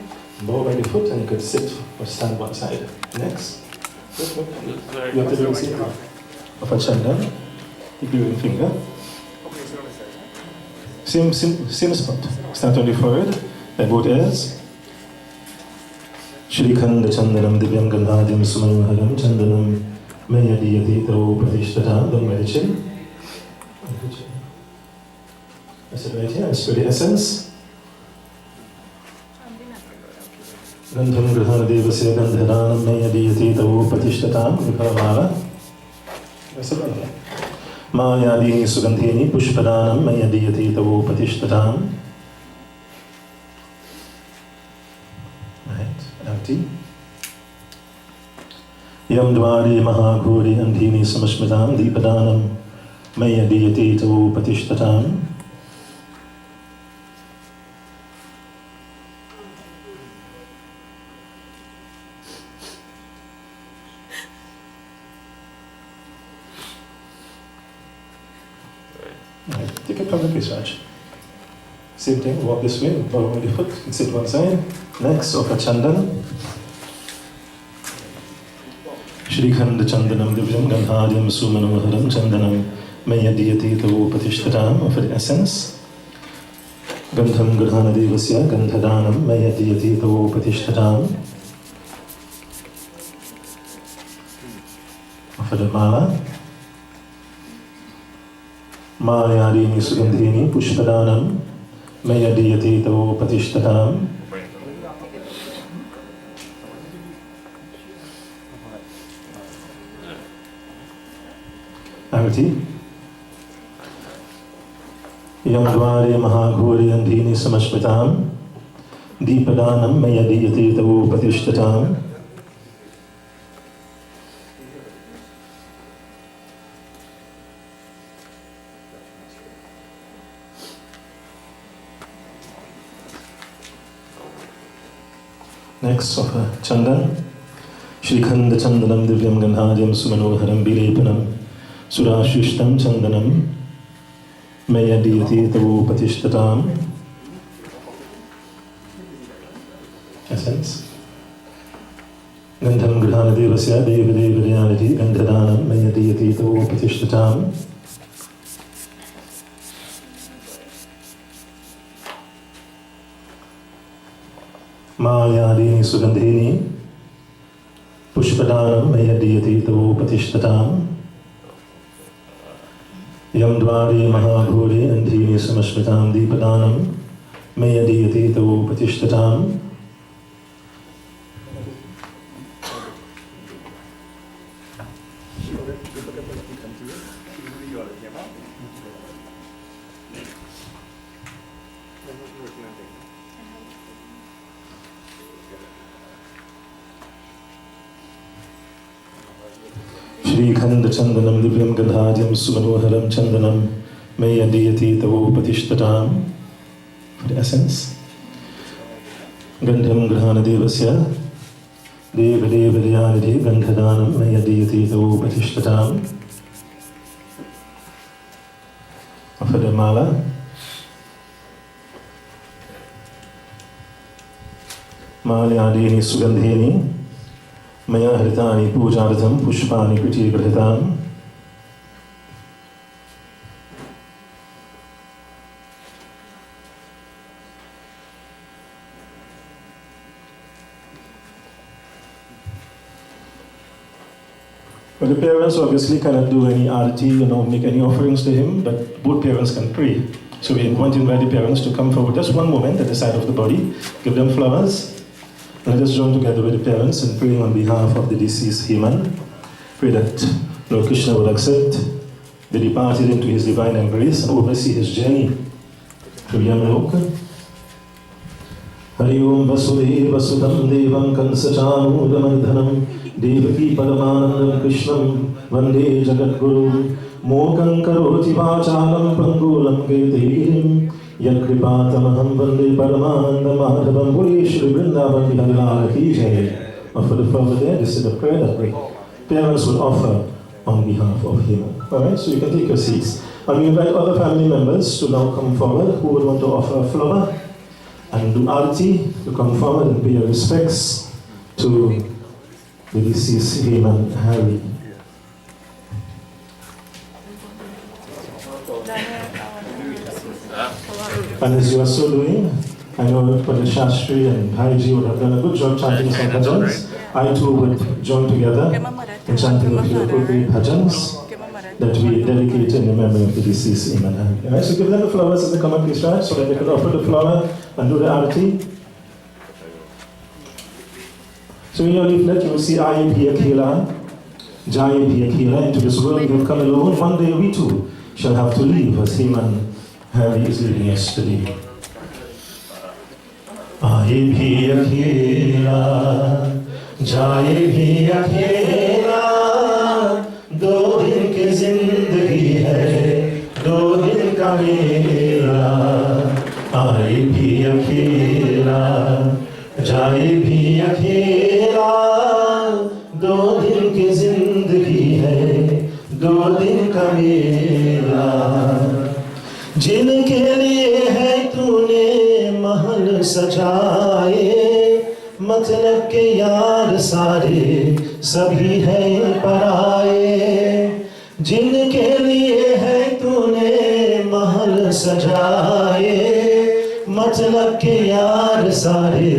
bow by the foot, and you could sit or stand one side. Next. Look. You have to do the same of a chandan. Keep your finger. Same spot. Start on the forehead, by both ears. Shrikhanda Chandanam Divyam Gandhadim Sumanharam Chandanam Mayadiyati Tavo Pratishtatam. Don't wear the chin. I said right here, it's for the essence. Gandham Grahana Devasya Gandhadanam Mayadiyati Tavo Pratishtatam. Viparamala. I said right here. Mayadini Sugandhini Pushpadanam Mayadiyati Tavo Patishtatam. Empty. Yam Dwari Mahaghori Andhini Samashmitam Deepadanam Mayadiyati Tavo Patishtatam. Take it from the case, Raj. Same thing, walk this way, follow with the foot, sit one side. Next, offer chandan. Shrikhanda Chandanam Divyam Gandhadyam Sumanamaharam Chandanam Mayadiyati Tavo Patishtatam. Offer the essence. Gandham Grhana Devasya Gandhadanam Mayadiyati Tavo Patishtatam. Offer the mala. Mayadini Sugandhini Pushpadanam Mayadiyati Tavo Patishtatam. Arati. Yamdwari Mahaghori Andhini Samashmitam Deepadanam Mayadiyati Tavo Patishtatam. Next, offer chandan. Shrikhanda Chandanam Divyam Gandhadyam Sumanoharam Bilepanam Surashishtam Chandanam Mayadiyati Tavo Patishtatam. Essence. Gandham Grhana Devasya Devadevayanati Gandhadanam Mayadiyati Tavo Patishtatam. Mayadini Sugandhini Pushpadanam Mayadiyati Tavo Patishtatam. Yamdwari Mahaghori Andhini Samashmitam Deepadanam Mayadiyati Tavo Patishtatam. Shrikhanda Chandanam Divyam Gadhadyam Sumanoharam Chandanam Mayadiyati Tavopatishtatam. For the essence. Gandham Grahana Devasya Deva Deva Dyanidhi Gandhadanam Mayadiyati Tavopatishtatam. For the mala. Malyadini Sugandhini Maya Hritani Pujartham Pushpani Kuti Grahitam. Well, the parents obviously cannot do any arati, make any offerings to him, but both parents can pray. So we want to invite the parents to come forward just one moment at the side of the body, give them flowers. Let us join together with the parents in praying on behalf of the deceased Haman. Pray that Lord Krishna will accept the departed into his divine embrace and oversee his journey to Yamaloka. Hari Om Vasudeva Sudam Devam Kansachanudamardhanam Devaki Paramanandam Krishnam Vande Jagat Guru Mokam Karoti Vachalam Pangulam Gaitehim Yakripatamaham Vande Paramanandam Madhavam Boli Shri Vrindavan Bihari Ki Jai. And for the father there, this is the prayer that we parents will offer on behalf of him. Alright, so you can take your seats. And we invite other family members to now come forward who would want to offer a flower and do arati, to come forward and pay your respects to the deceased Haman Harry. And as you are so doing, I know Padre Shastri and Haiji would have done a good job chanting some bhajans. I too would join together in chanting a few appropriate bhajans that we dedicate in the memory of the deceased Haman Harry. Alright, so give them the flowers as they come up, please, right? So that they could offer the flower and do the arati. So in your leaflet you will see Aye Piya Khela, Jaye Piya Khela. Into this world we have come alone. One day we too shall have to leave, as Haman Harry is leaving us today. Aye Piya Khela, Jaye Piya Khela. दो दिन की जिंदगी है, दो दिन का मेला. आए भी अकेला, जाए भी अकेला. दो दिन की जिंदगी है, दो दिन का मेला. जिनके लिए है तूने महल सजाए, मतलब के यार सारे सभी हैं पराए. जिनके लिए है तूने महल सजाए, मतलब के यार सारे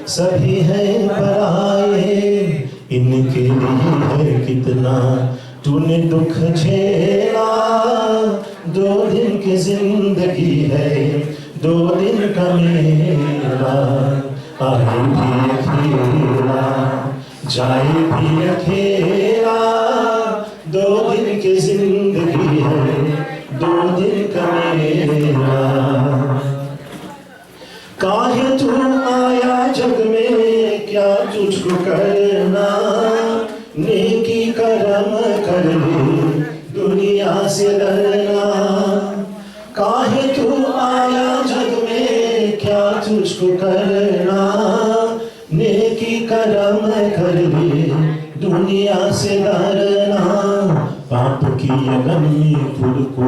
सभी हैं पराए. इनके लिए है कितना तूने दुख झेला. दो दिन की जिंदगी है, दो दिन का मेला. आए भी अकेला, जाए भी अकेला. दो दिन की जिंदगी है, दो दिन का मेला. काहे तू आया जग में, क्या तुझको करना. नेकी करम कर ले, दुनिया से डरना. काहे तू आया जग में, क्या तुझको करना. नेकी करम कर ले, दुनिया से डरना. पाप की अगन में खुद को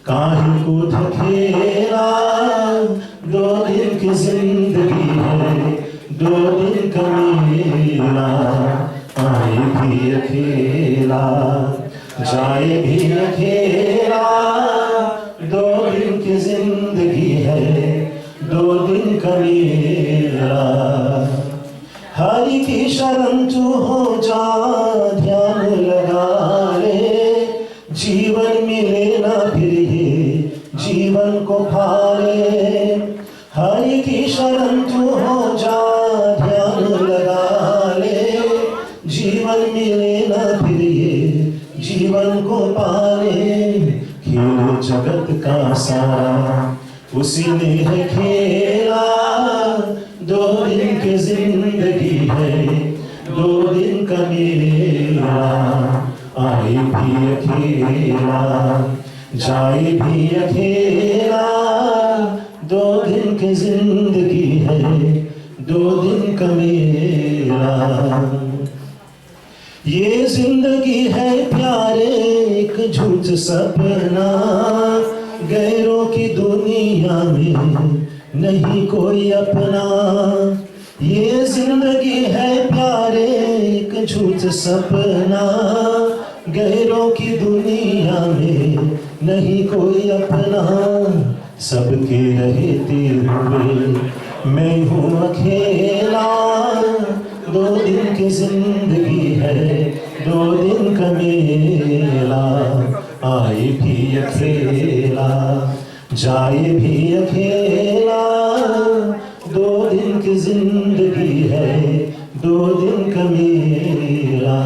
काहे को धकेला. दो दिन की जिंदगी है, दो दिन का मेला. आए भी अकेला, जाए भी अकेला. दो दिन की जिंदगी है, दो दिन का मेला. हरि की शरण तू हो जा, ध्यान लगा ले. जीवन मिले ना फिर ये, जीवन को भाले. हरि की शरण तू हो जा, ध्यान लगा ले. जीवन मिले ना फिर ये, जीवन को पाले. खेल जगत का सारा उसी ने है खेला. दो दिन की जिंदगी है, दो दिन का मेला. आए भी अकेला, जाए भी अकेला। 2 दिन की जिंदगी है, 2 दिन का मेला। ये जिंदगी है प्यारे एक झूठ सपना, गैरों की दुनिया में नहीं कोई अपना। ये जिंदगी है प्यारे एक झूठ सपना, गैरों की दुनिया में नहीं कोई अपना। सबके रहते हुए मैं हूँ अकेला, 2 दिन की जिंदगी है, 2 दिन का मेला। आए भी अकेला, जाए भी अकेला। 2 दिन की जिंदगी है, 2 दिन का मेला।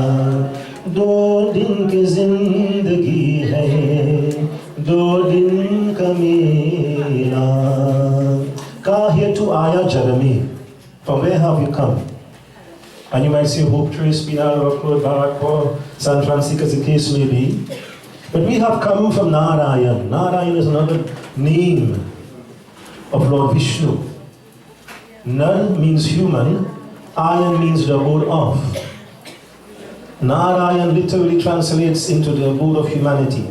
2 दिन की जिंदगी है, 2 दिन का मेला। Here to Aya Jeremy. From where have you come? And you might say Hope Trace, Penal, Rockwood, Barrackpore, San Francisco, as the case may be. But we have come from Narayan. Narayan is another name of Lord Vishnu. Nar means human, Ayan means the abode of. Narayan literally translates into the abode of humanity.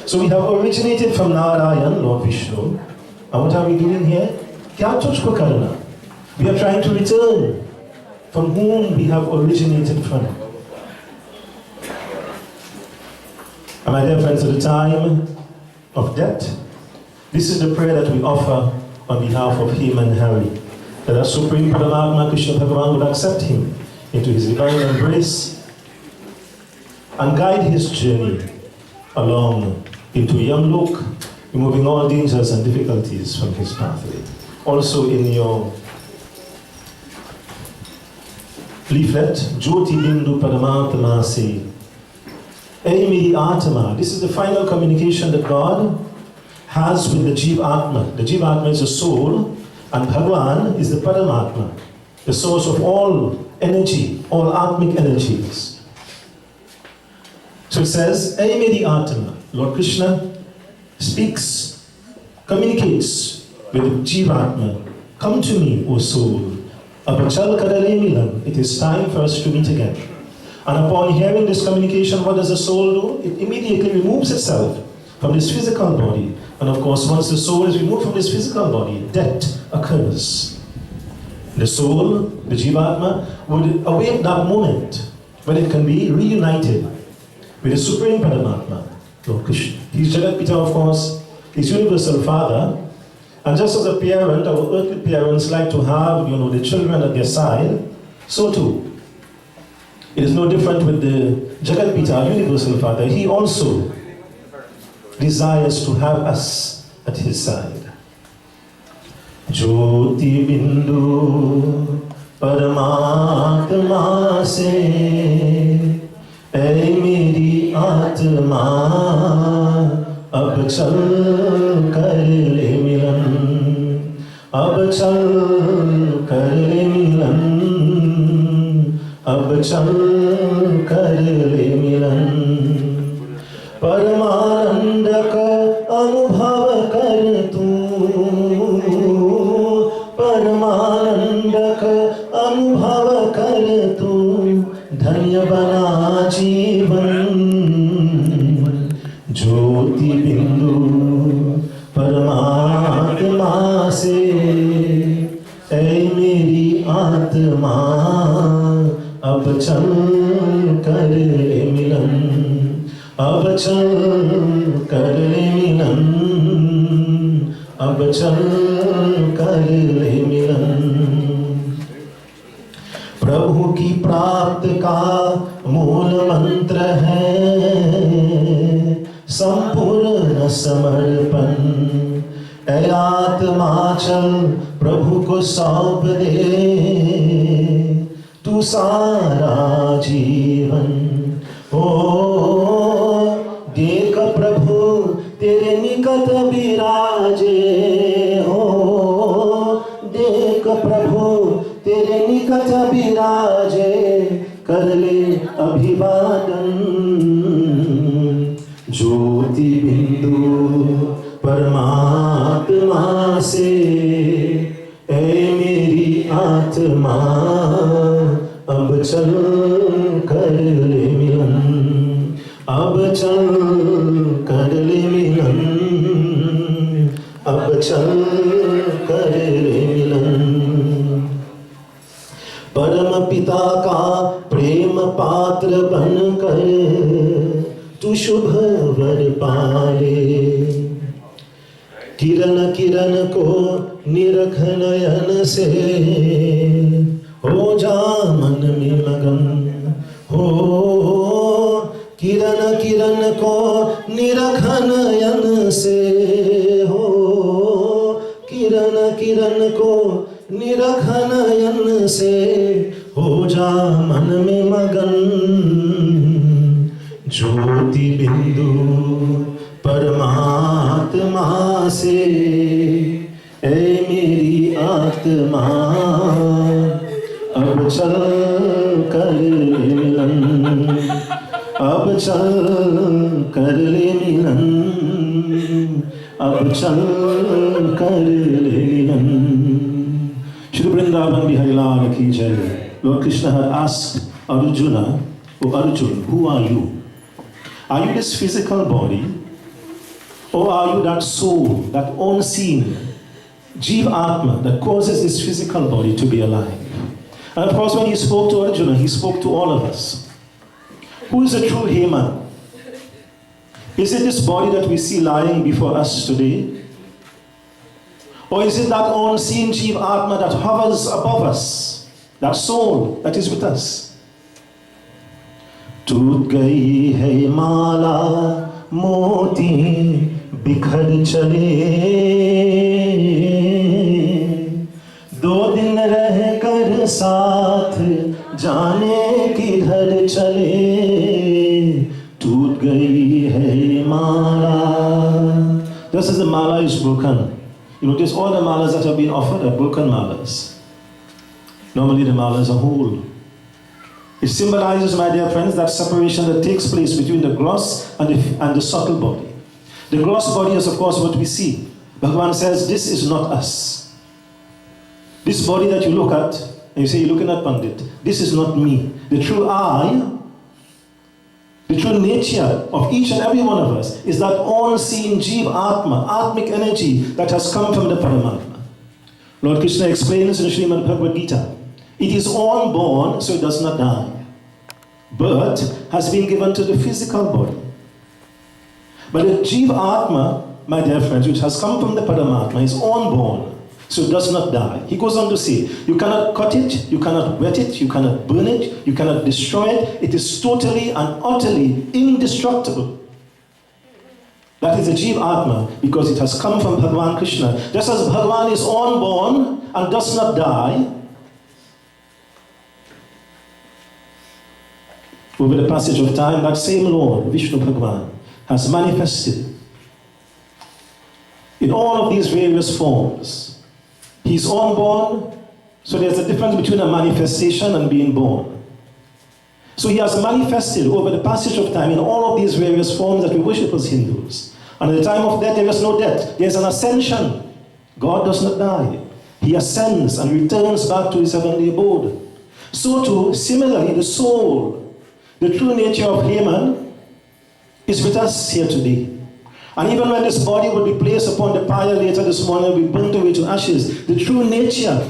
So we have originated from Narayan, Lord Vishnu. And what are we doing here? We are trying to return from whom we have originated from. And my dear friends, at the time of death, this is the prayer that we offer on behalf of Haman and Harry, that our Supreme Paramatma Krishna Bhagavan would accept him into his divine embrace and guide his journey along into Yamlok, removing all dangers and difficulties from his pathway. Also in your leaflet, Jyoti Bindu Paramatma Se, Aimiri Atma. This is the final communication that God has with the Jiva Atma. The Jiva Atma is the soul, and Bhagavan is the Paramatma, the source of all energy, all Atmic energies. So it says, Aimiri Atma. Lord Krishna speaks, communicates with Jivatma. Come to me, O soul. Abachal karale milan. It is time for us to meet again. And upon hearing this communication, what does the soul do? It immediately removes itself from this physical body. And of course, once the soul is removed from this physical body, death occurs. The soul, the Jivatma, would await that moment when it can be reunited with the Supreme Paramatma, Lord Krishna. He's Jagat Pita, of course, He's universal Father. And just as a parent, our earthly parents like to have, the children at their side, so too. It is no different with the Jagat Pita, universal Father. He also desires to have us at his side. Jyoti Bindu Paramatma Se, Ay meri Atma, अब चल कर ले मिलन, अब चल कर ले मिलन, अब चल कर ले मिलन। परमानंद का अनुभव कर तू, परमानंद का अनुभव कर तू, धन्य बना जीवन। ज्योति बिंदु परमात्मा से, ऐ मेरी आत्मा, अब चल कर ले मिलन, अब चल कर ले मिलन, अब चल कर ले मिलन। प्रभु की प्राप्त का मूल मंत्र है संपूर्ण समर्पण। ऐ आत्मा चल प्रभु को सौंप दे तू सारा जीवन। ओ देख प्रभु तेरे निकट विराजे, हो देख प्रभु तेरे निकट विराजे, कर ले अभिवादन। ज्योति बिंदु परमात्मा से, ऐ मेरी आत्मा अब चल कर ले मिलन, अब चल कर ले मिलन, अब चल कर ले मिलन। परम पिता का प्रेम पात्र बनकर तू शुभ वर पाले, किरण किरण को निरख नयन से हो जा मन में मगन, हो किरण किरण को निरख नयन से, हो किरण किरण को निरख नयन से हो जा मन में मगन। ज्योति बिंदु परमात्मा से, ऐ मेरी आत्मा अब चल कर ले मिलन, अब चल कर ले मिलन, अब चल कर ले मिलन। Shri Vrindavan Bihari Lal ki jai. Lord Krishna had asked Arjuna, "Oh Arjun, who are you? Are you this physical body, or are you that soul, that unseen Jiva Atma that causes this physical body to be alive?" And of course, when he spoke to Arjuna, he spoke to all of us. Who is the true Haman? Is it this body that we see lying before us today? Or is it that unseen Jiva Atma that hovers above us, that soul that is with us? टूट गई है माला मोती बिखर चले, दो दिन रह कर साथ जाने किधर चले, टूट गई है माला. Just as the mala is broken, you notice all the malas that have been offered are broken malas. Normally the malas are whole. It symbolizes, my dear friends, that separation that takes place between the gross and the subtle body. The gross body is, of course, what we see. Bhagavan says, this is not us. This body that you look at, and you say you're looking at Pandit, this is not me. The true I, the true nature of each and every one of us is that unseen Jiva Atma, Atmic energy that has come from the Paramatma. Lord Krishna explains in Srimad Bhagavad Gita, it is unborn, so it does not die. Birth has been given to the physical body. But the Jiva Atma, my dear friends, which has come from the Paramatma, is unborn, so it does not die. He goes on to say, you cannot cut it, you cannot wet it, you cannot burn it, you cannot destroy it. It is totally and utterly indestructible. That is the Jiva Atma, because it has come from Bhagavan Krishna. Just as Bhagavan is unborn and does not die, over the passage of time, that same Lord, Vishnu Bhagavan, has manifested in all of these various forms. He's unborn, so there's a difference between a manifestation and being born. So he has manifested over the passage of time in all of these various forms that we worship as Hindus. And at the time of death, there is no death. There's an ascension. God does not die. He ascends and returns back to his heavenly abode. So too, similarly, the soul, the true nature of Haman, is with us here today. And even when this body will be placed upon the pyre later this morning, will be burnt away to ashes, the true nature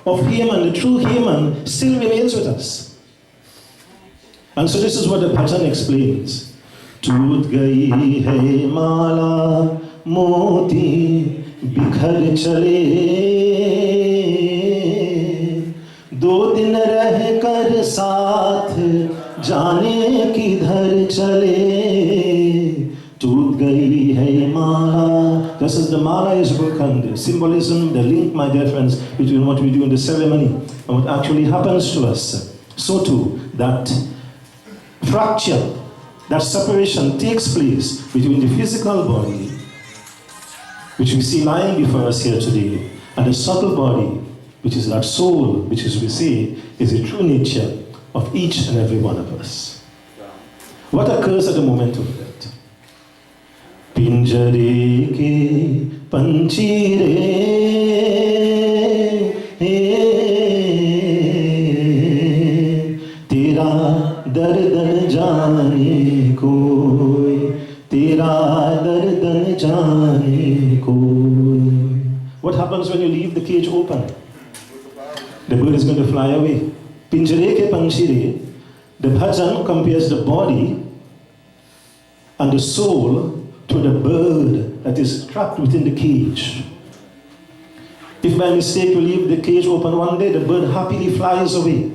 of Haman, the true Haman, still remains with us. And so this is what the pattern explains. Toot gayi hai mala moti bikhar chale, do din reh kar saath jane kidhar chale. Toot gayi hai mala. Just as the mala is broken, the symbolism, the link, my dear friends, between what we do in the ceremony and what actually happens to us, so too that fracture, that separation takes place between the physical body, which we see lying before us here today, and the subtle body, which is that soul, which, as we say, is the true nature of each and every one of us. What occurs at the moment of death? पिंजरे के पंछी रे तेरा दर्द न जाने कोई, तेरा दर्द न जाने कोई. What happens when you leave the cage open? The bird is going to fly away. Pinjare ke panchi re, the bhajan compares the body and the soul to the bird that is trapped within the cage. If by mistake you leave the cage open one day, the bird happily flies away.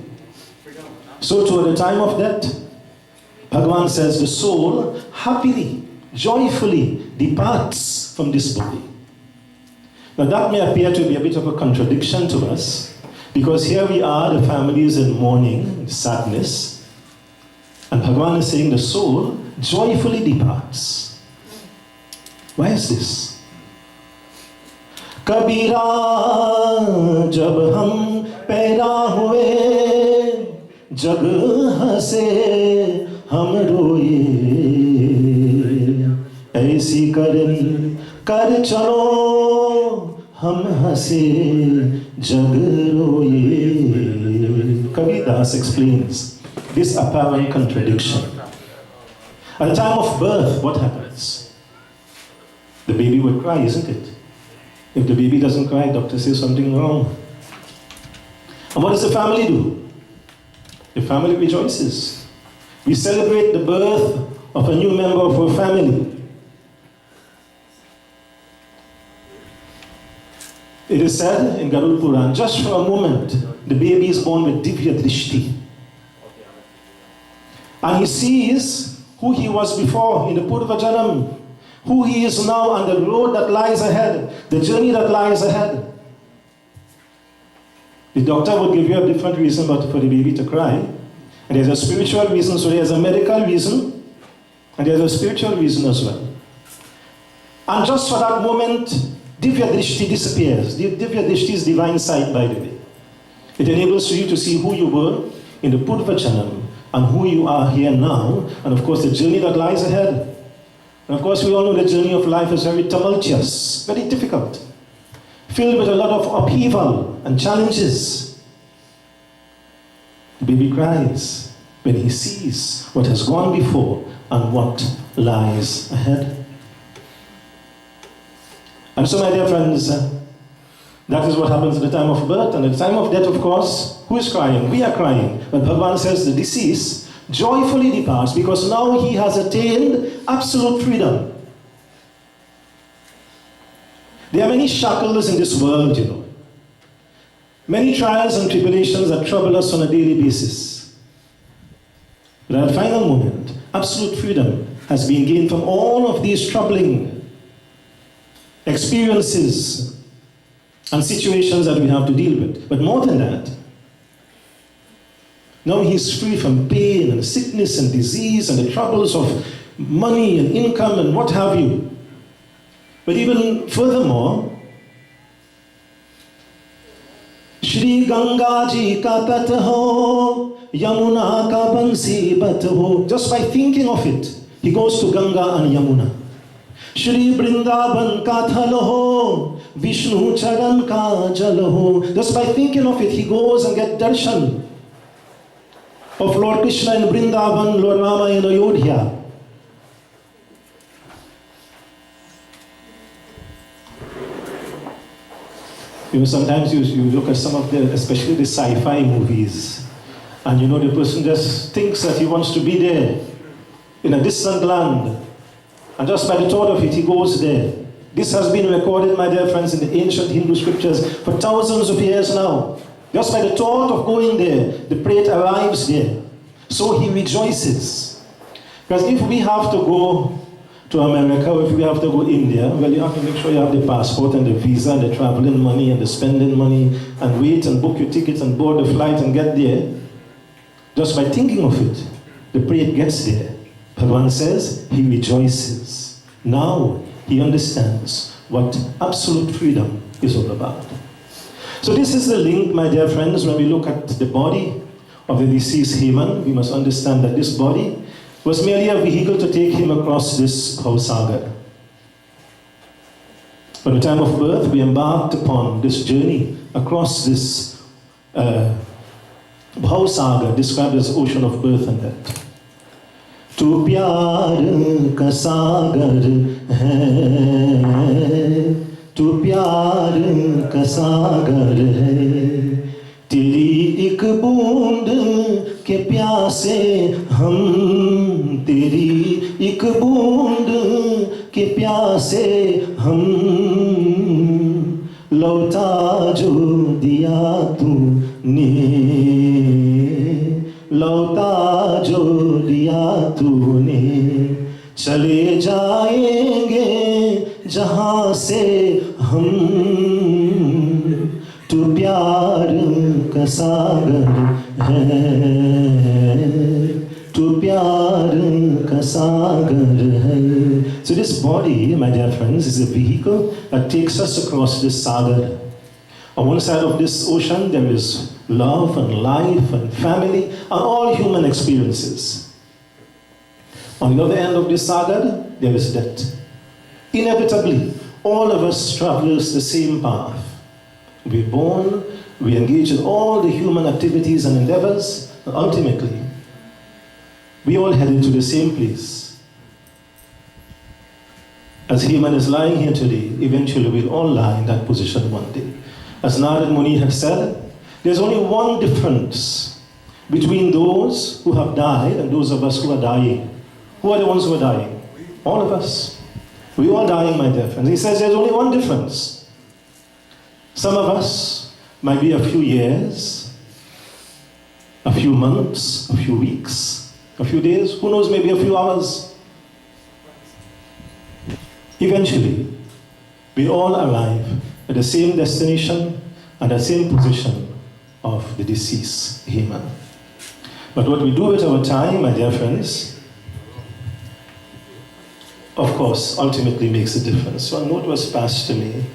So too at the time of death, Bhagavan says the soul happily, joyfully departs from this body. Now that may appear to be a bit of a contradiction to us, because here we are, the family is in mourning, sadness, and Bhagavan is saying the soul joyfully departs. Why is this? Kabira jab hum paida hue, jag hase hum roye, aisi karni kar chalo hum hase jag roye. Kabir Das explains this apparent contradiction. At the time of birth, what happens? The baby would cry, isn't it? If the baby doesn't cry, doctor says something wrong. And what does the family do? The family rejoices. We celebrate the birth of a new member of our family. It is said in Garud Puran, just for a moment, the baby is born with Divya Drishti. And he sees who he was before in the Purva Janam, who he is now, on the road that lies ahead, the journey that lies ahead. The doctor would give you a different reason for the baby to cry. And there's a spiritual reason, so there's a medical reason, and there's a spiritual reason as well. And just for that moment, Divya Drishti disappears. Divya Drishti is divine sight, by the way. It enables you to see who you were in the Purva Janam and who you are here now, and of course the journey that lies ahead. And of course we all know the journey of life is very tumultuous, very difficult, filled with a lot of upheaval and challenges. The baby cries when he sees what has gone before and what lies ahead. And so, my dear friends, that is what happens at the time of birth. And at the time of death, of course, who is crying? We are crying. But Bhagavan says the deceased joyfully departs because now he has attained absolute freedom. There are many shackles in this world, you know. Many trials and tribulations that trouble us on a daily basis. But at the final moment, absolute freedom has been gained from all of these troubling experiences and situations that we have to deal with. But more than that, now he is free from pain and sickness and disease and the troubles of money and income and what have you. But even furthermore, Shri Ganga ji ka tat ho, Yamuna ka bansi bat ho. Just by thinking of it, he goes to Ganga and Yamuna. Shri Vrindavan ka thal ho, Vishnu charan ka jal ho. Just by thinking of it, he goes and gets darshan of Lord Krishna in Vrindavan, Lord Rama in Ayodhya. You know, sometimes you look at some of the, especially the sci-fi movies, and you know, the person just thinks that he wants to be there in a distant land, and just by the thought of it, he goes there. This has been recorded, my dear friends, in the ancient Hindu scriptures for thousands of years now. Just by the thought of going there, the prate arrives there. So he rejoices. Because if we have to go to America, or if we have to go to India, well, you have to make sure you have the passport and the visa and the traveling money and the spending money and wait and book your tickets and board the flight and get there. Just by thinking of it, the prate gets there. Bhagavan says he rejoices. Now he understands what absolute freedom is all about. So this is the link, my dear friends, when we look at the body of the deceased Haman, we must understand that this body was merely a vehicle to take him across this Bhavasagar. From the time of birth, we embarked upon this journey across this Bhausagar, described as ocean of birth and death. Tu प्यार का सागर है, tu प्यार का सागर है, तेरी एक बूंद के प्यासे हम, तेरी एक बूंद के प्यासे हम, लौटा जो दिया तूने, लौटा जो दिया तूने, चले जाएंगे जहां से हम, तू प्यार का सागर है, तू प्यार का सागर है. So this body, my dear friends, is a vehicle that takes us across this sagar. On one side of this ocean, there is love and life and family and all human experiences. On the other end of this sagar, there is death. Inevitably, all of us traverse the same path. We're born, we engage in all the human activities and endeavors, and ultimately, we all headed to the same place. As Haman is lying here today, eventually we'll all lie in that position one day. As Narad Muni had said, there's only one difference between those who have died and those of us who are dying. Who are the ones who are dying? All of us. We all dying, my dear friends. He says there's only one difference. Some of us might be a few years, a few months, a few weeks, a few days, who knows, maybe a few hours. Eventually, we all arrive at the same destination and the same position of the deceased Haman. But what we do with our time, my dear friends, of course, ultimately makes a difference. So a note was passed to me.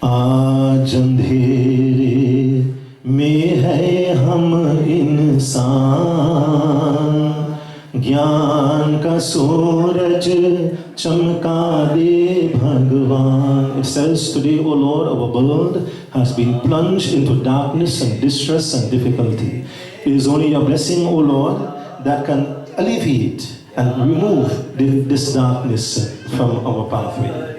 आज अंधेरे में है हम इंसान, ज्ञान का सूरज चमका दे भगवान. It says today, O Lord, our world has been plunged into darkness and distress and difficulty. It is only your blessing, O Lord, that can alleviate and remove this darkness from our pathway.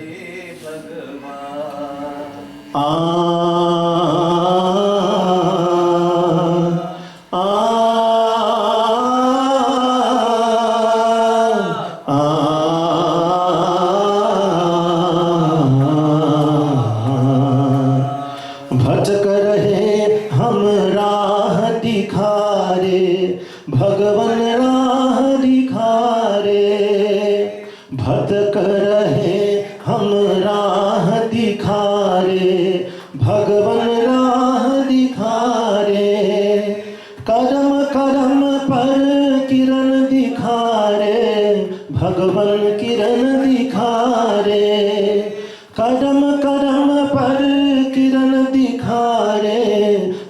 भटक रहे हम राह दिखा रे, भगवन राह दिखा रे, भटक रहे हम राह दिखा रे, भगवन राह दिखा रे, करम करम पर किरण दिखा रे, भगवन किरण दिखा रे, करम करम पर किरण दिखा रे,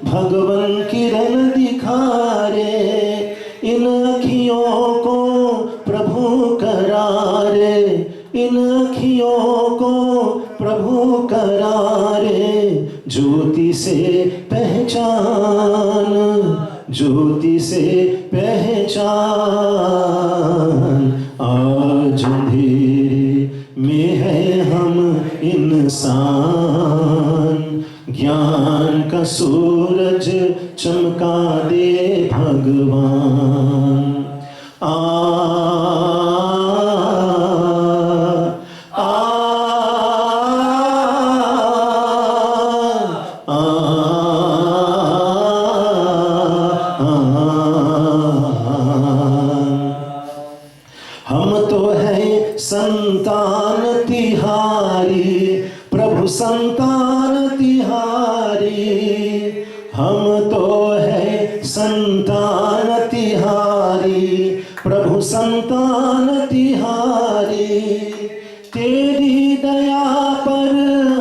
भगवन किरण दिखा रे, इन अखियों को प्रभु करारे, इन अखियों को प्रभु करारे, ज्योति से पहचान, ज्योति से पहचान. आज अंधेरे में है हम इंसान, ज्ञान का सूरज चमका दे भगवान. हम तो हैं संतान तिहारी, प्रभु संतान तिहारी, हम तो हैं संतान तिहारी, प्रभु संतान तिहारी, तेरी दया पर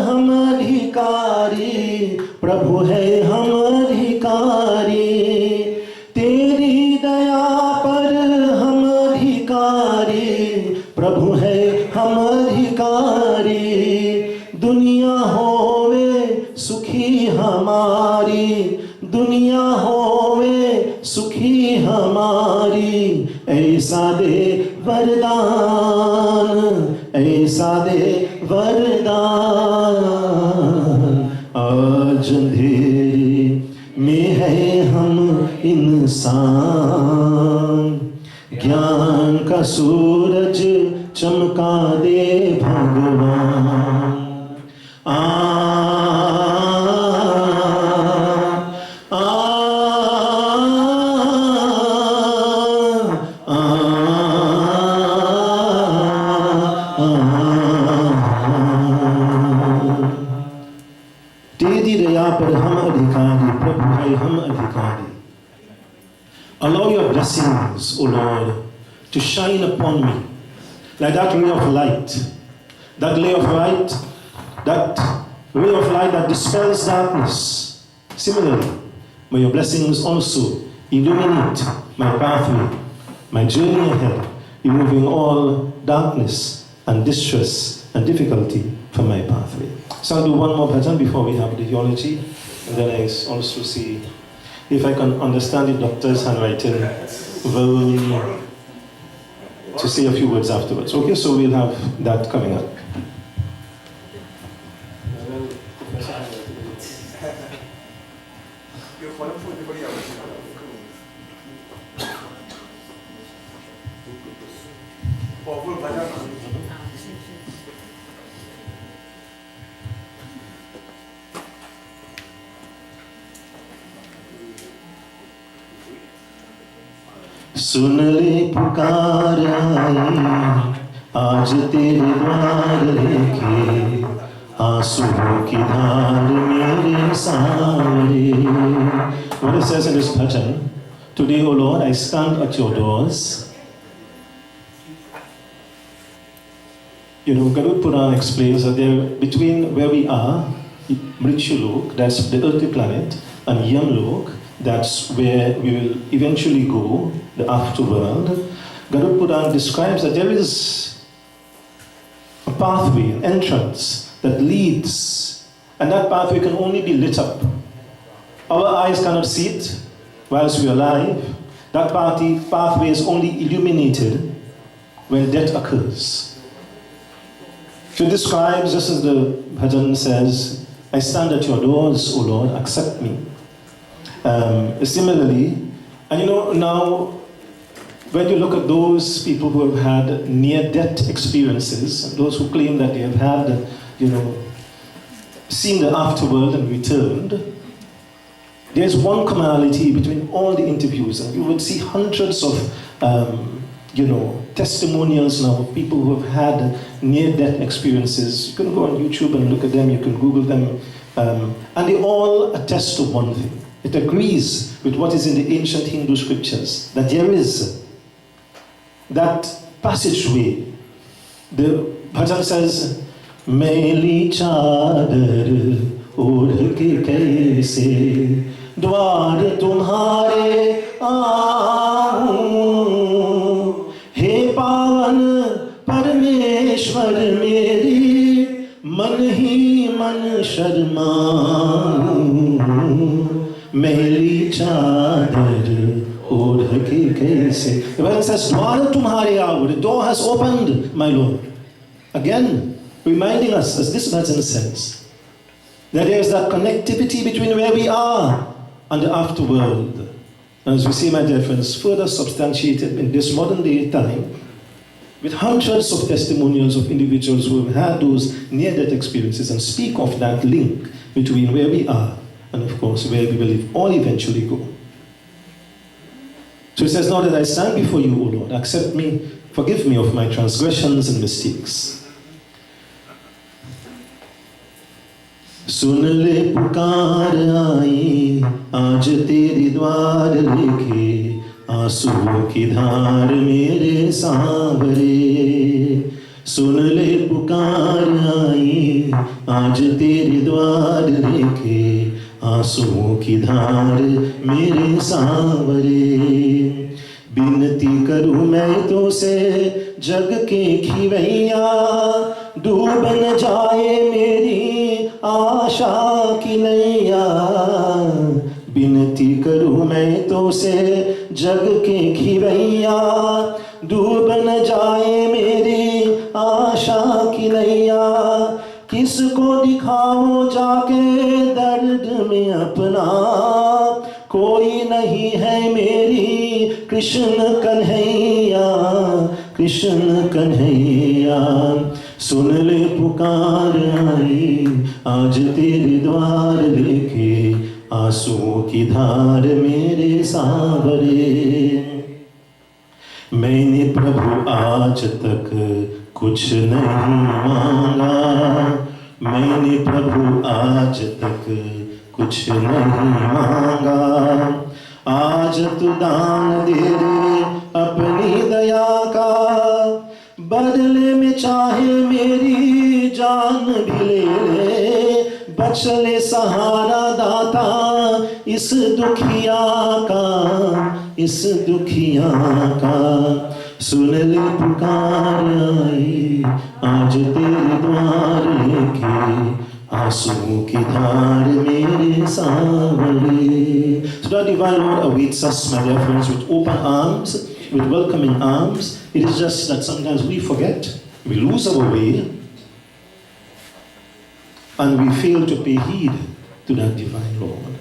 हम अधिकारी, प्रभु है हम अधिकारी, तेरी दया पर हम अधिकारी, प्रभु है हम अधिकारी, दुनिया होवे सुखी हमारी, दुनिया होवे सुखी हमारी, ऐसा दे वरदान, ऐसा दे वरदान। आज अंधेरे में है हम इंसान, ज्ञान का सूरज चमका दे भगवान। तेरी दया पर हम अधिकारी, प्रभु है हम अधिकारी। Allow your blessings, O Lord, to shine upon me like that ray of light, that ray of light, that ray of light that dispels darkness. Similarly, may your blessings also illuminate my pathway, my journey ahead, removing all darkness and distress and difficulty from my pathway. So I'll do one more bhajan before we have the eulogy, and then I also see if I can understand the doctor's handwriting verbally to say a few words afterwards. Okay, so we'll have that coming up. सुन ले पुकार आई, आज तेरे द्वार लेके, आंसुओं की धार मेरे सामने. What it says in this bhajan, today, O Lord, I stand at your doors. You know, Garud Puran explains that there, between where we are, Mritshulok, that's the earthly planet, and Yamlok, that's where we will eventually go, the afterworld. Garud Puran describes that there is a pathway, an entrance that leads, and that pathway can only be lit up. Our eyes cannot see it whilst we are alive. That pathway is only illuminated when death occurs. So it describes, just as the bhajan says, I stand at your doors, O Lord, accept me. Similarly, and you know, now when you look at those people who have had near-death experiences, those who claim that they have had, you know, seen the afterworld and returned, there's one commonality between all the interviews, and you would see hundreds of, you know, testimonials now of people who have had near-death experiences. You can go on YouTube and look at them, you can Google them, and they all attest to one thing. It agrees with what is in the ancient Hindu scriptures, that there is that passageway. The bhajan says, Meli chadar odh ke kaise dwar tumhare aun, he pavan parmeshwar meri man hi man sharmaun. Mehli chadar odh ke kaise. The Bible says, Dwar tumhare aur, the door has opened, my Lord. Again, reminding us, as this bhajan says, that there is that connectivity between where we are and the afterworld. And as we see, my dear friends, further substantiated in this modern day time, with hundreds of testimonials of individuals who have had those near-death experiences and speak of that link between where we are and of course where we will all eventually go. So it says, now that I stand before you, O Lord, accept me, forgive me of my transgressions and mistakes. सुन ले पुकार आई, आज तेरे द्वार लेके, आंसुओं की धार मेरे सांवरे, सुन ले पुकार आई आज तेरे द्वार लेके, आंसुओं की धार मेरे सांवरे। बिनती करूं मैं तो से जग के खिवैया, डूब न जाए मेरी आशा की नैया। बिनती करूं मैं तो से जग के खिवैया, डूब न जाए मेरी आशा की नैया। किसको दिखाऊं जाके दर्द में अपना, कोई नहीं है मेरी कृष्ण कन्हैया, कृष्ण कन्हैया। सुन ले पुकार आई आज तेरे द्वार लेके, आंसुओं की धार मेरे सांवरे। मैंने प्रभु आज तक कुछ नहीं मांगा, मैंने प्रभु आज तक कुछ नहीं मांगा। आज तू दान दे दे अपनी दया का, बदले में चाहे मेरी जान भी ले ले। बच ले सहारा दाता इस दुखिया का, इस दुखिया का। सुन ले पुकार आई आज तेरे द्वार लेके, आंसुओं की धार मेरे Sanwer. So the divine Lord awaits us, my dear friends, with open arms, with welcoming arms. It is just that sometimes we forget, we lose our way, and we fail to pay heed to that divine Lord.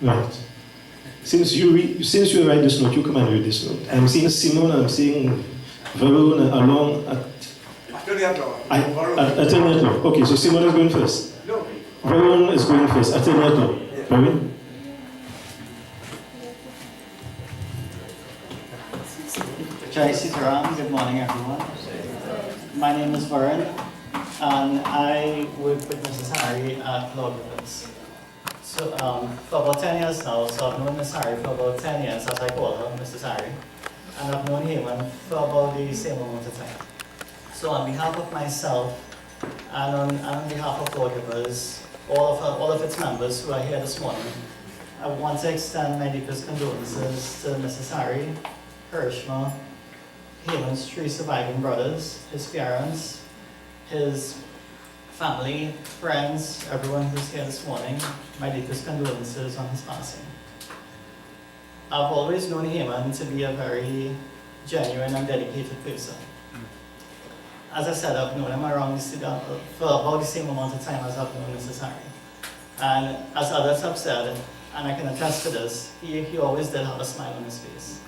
Right. Since you write this note, you come and read this note. I'm seeing Simon, I'm seeing Varun along at Atelier. Okay, so Simon is going first. No. Varun is going first. Atelier. Varun. Jai Sitaram, good morning everyone. My name is Varun and I work with Mrs. Harry at Law Givers. So for about 10 years now, so I've known Mrs. Harry for about 10 years, as I call her, Mrs. Harry. And I've known Haman for about the same amount of time. So on behalf of myself and on behalf of Law Givers, all of its members who are here this morning, I want to extend my deepest condolences to Mrs. Harry, Hirschma, Haman's 3 surviving brothers, his parents, his family, friends, everyone who's here this morning. My deepest condolences on his passing. I've always known Haman to be a very genuine and dedicated person. As I said, I've known him for about the same amount of time as I've known Mrs. Harry. And as others have said, and I can attest to this, he always did have a smile on his face.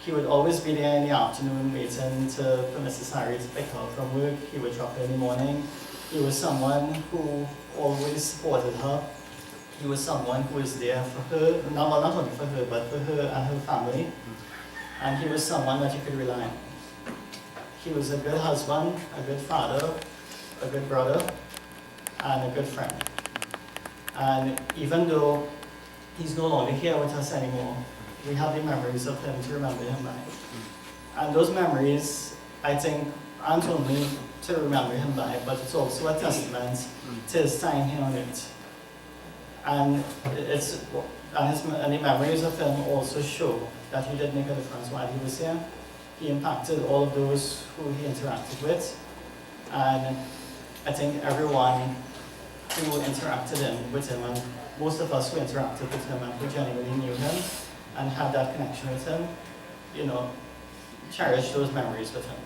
He would always be there in the afternoon waiting for Mrs. Harry to pick her up from work. He would drop her in the morning. He was someone who always supported her. He was someone who was there for her, not only for her, but for her and her family. And he was someone that you could rely on. He was a good husband, a good father, a good brother, and a good friend. And even though he's no longer here with us anymore, we have the memories of him to remember him by. And those memories, I think, aren't only to remember him by, but it's also a testament to his time here on earth. And the memories of him also show that he did make a difference while he was here. He impacted all of those who he interacted with. And I think everyone who interacted with him, and most of us who interacted with him and who genuinely knew him and had that connection with him, cherish those memories with him.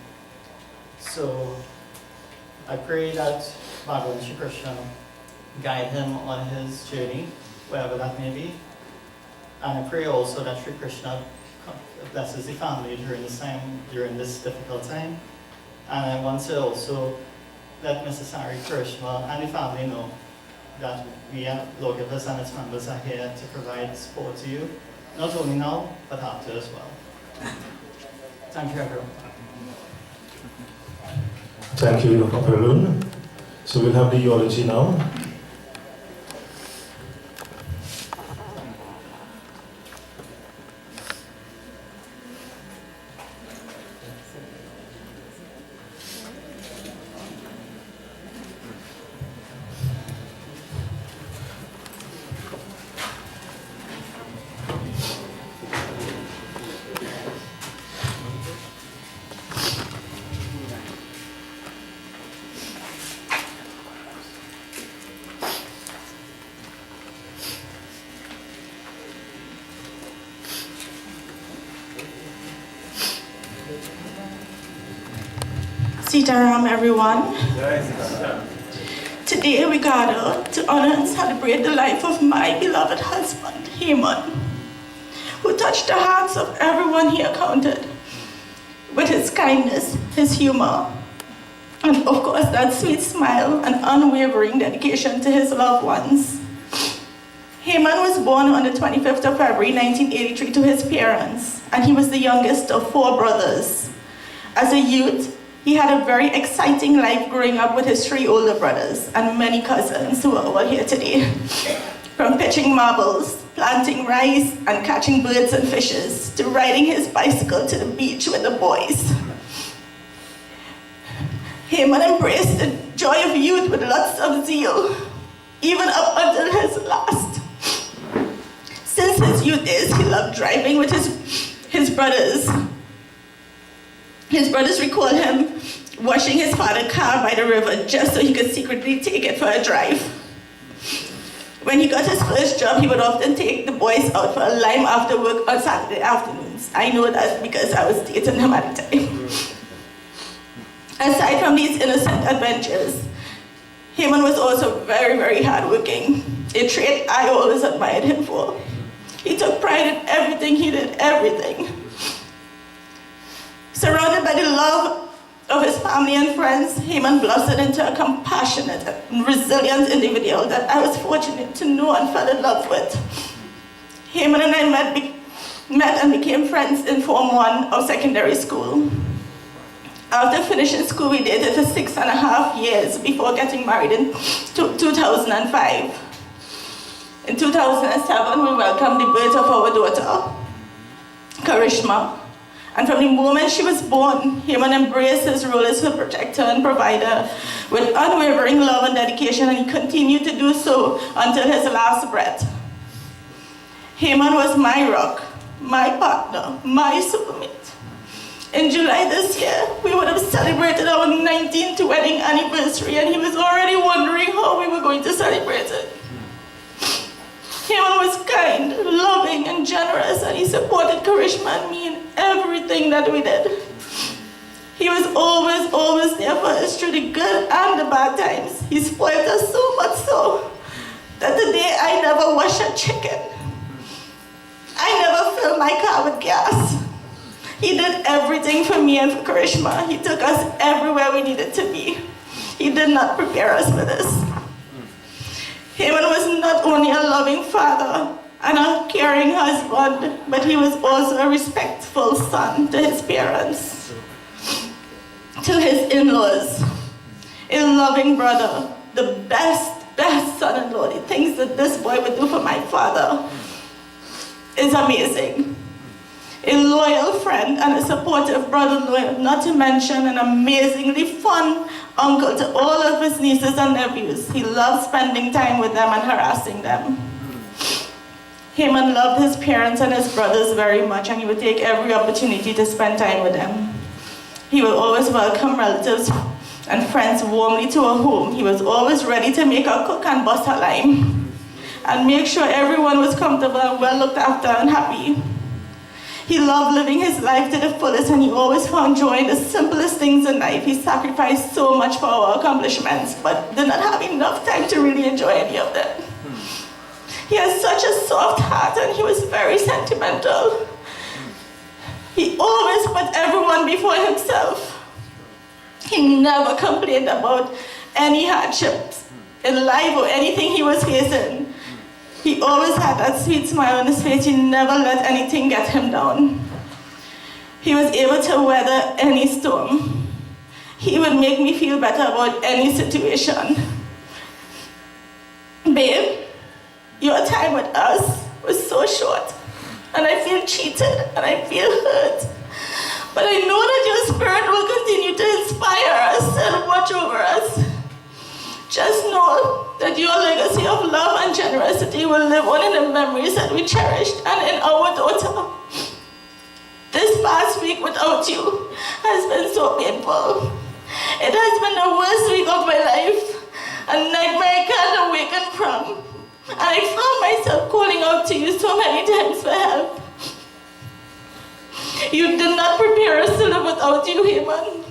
So I pray that Bhagavan Shri Krishna guide him on his journey, wherever that may be. And I pray also that Shri Krishna blesses the family during this time, during this difficult time. And I want to also let Mrs. Harry Krishna and the family know that we at Law Givers and its members are here to provide support to you, not only now, but after as well. Thank you, everyone. Thank you, Varun. So we'll have the eulogy now. Sitaram, everyone. Today we gather to honor and celebrate the life of my beloved husband, Haman, who touched the hearts of everyone he encountered with his kindness, his humor, and of course that sweet smile and unwavering dedication to his loved ones. Haman was born on the 25th of February 1983 to his parents, and he was the youngest of 4 brothers. As a youth, he had a very exciting life growing up with his 3 older brothers and many cousins who are all here today. From pitching marbles, planting rice, and catching birds and fishes, to riding his bicycle to the beach with the boys. Haman embraced the joy of youth with lots of zeal, even up until his last. Since his youth days, he loved driving with his brothers. His brothers recall him washing his father's car by the river just so he could secretly take it for a drive. When he got his first job, he would often take the boys out for a lime after work on Saturday afternoons. I know that because I was dating him at the time. Aside from these innocent adventures, Haman was also very, very hardworking, a trait I always admired him for. He took pride in everything he did, everything. Surrounded by the love of his family and friends, Haman blossomed into a compassionate and resilient individual that I was fortunate to know and fell in love with. Haman and I met and became friends in Form 1 of secondary school. After finishing school, we dated for 6.5 years before getting married in 2005. In 2007, we welcomed the birth of our daughter, Karishma. And from the moment she was born, Haman embraced his role as her protector and provider with unwavering love and dedication, and he continued to do so until his last breath. Haman was my rock, my partner, my soulmate. In July this year, we would have celebrated our 19th wedding anniversary, and he was already wondering how we were going to celebrate it. Haman was kind, loving, and generous, and he supported Karishma and me in everything that we did. He was always there for us through the good and the bad times. He spoiled us so much so that the day I never washed a chicken, I never filled my car with gas. He did everything for me and for Karishma. He took us everywhere we needed to be. He did not prepare us for this. Haman was not only a loving father and a caring husband, but he was also a respectful son to his parents, to his in-laws, a loving brother, the best son-in-law. The things that this boy would do for my father is amazing. A loyal friend and a supportive brother-in-law, not to mention an amazingly fun uncle to all of his nieces and nephews. He loved spending time with them and harassing them. Haman loved his parents and his brothers very much, and he would take every opportunity to spend time with them. He would always welcome relatives and friends warmly to our home. He was always ready to make a cook and bust a lime and make sure everyone was comfortable and well looked after and happy. He loved living his life to the fullest, and he always found joy in the simplest things in life. He sacrificed so much for our accomplishments, but did not have enough time to really enjoy any of them. He has such a soft heart, and he was very sentimental. He always put everyone before himself. He never complained about any hardships in life or anything he was facing. He always had that sweet smile on his face. He never let anything get him down. He was able to weather any storm. He would make me feel better about any situation. Babe, your time with us was so short, and I feel cheated and I feel hurt. But I know that your spirit will continue to inspire us and watch over us. Just know that your legacy of love and generosity will live on in the memories that we cherished and in our daughter. This past week without you has been so painful. It has been the worst week of my life, a nightmare I can't awaken from. And I found myself calling out to you so many times for help. You did not prepare us to live without you, Haman.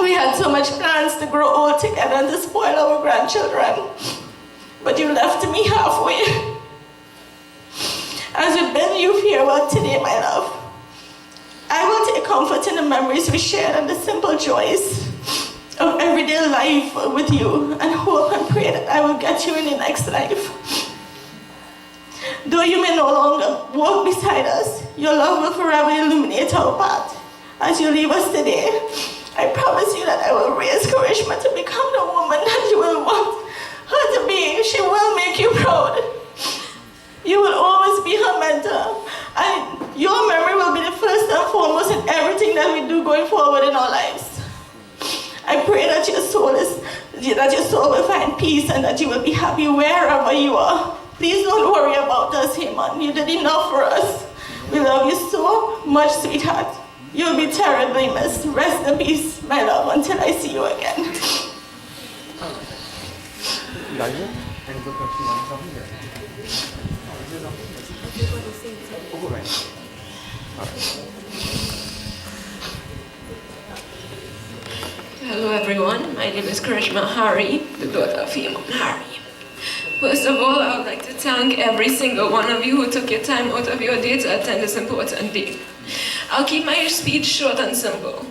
We had so much plans to grow old together and to spoil our grandchildren. But you left me halfway. As we bid you farewell today, my love, I will take comfort in the memories we shared and the simple joys of everyday life with you, and hope and pray that I will get you in the next life. Though you may no longer walk beside us, your love will forever illuminate our path. As you leave us today, I promise you that I will raise Karishma to become the woman that you will want her to be. She will make you proud. You will always be her mentor, and your memory will be the first and foremost in everything that we do going forward in our lives. I pray that your soul will find peace and that you will be happy wherever you are. Please don't worry about us, Haman. You did enough for us. We love you so much, sweetheart. You'll be terribly missed. Rest in peace, my love, until I see you again. Hello everyone, my name is Karishma Hari, the daughter of Haman Hari. First of all, I would like to thank every single one of you who took your time out of your day to attend this important day. I'll keep my speech short and simple.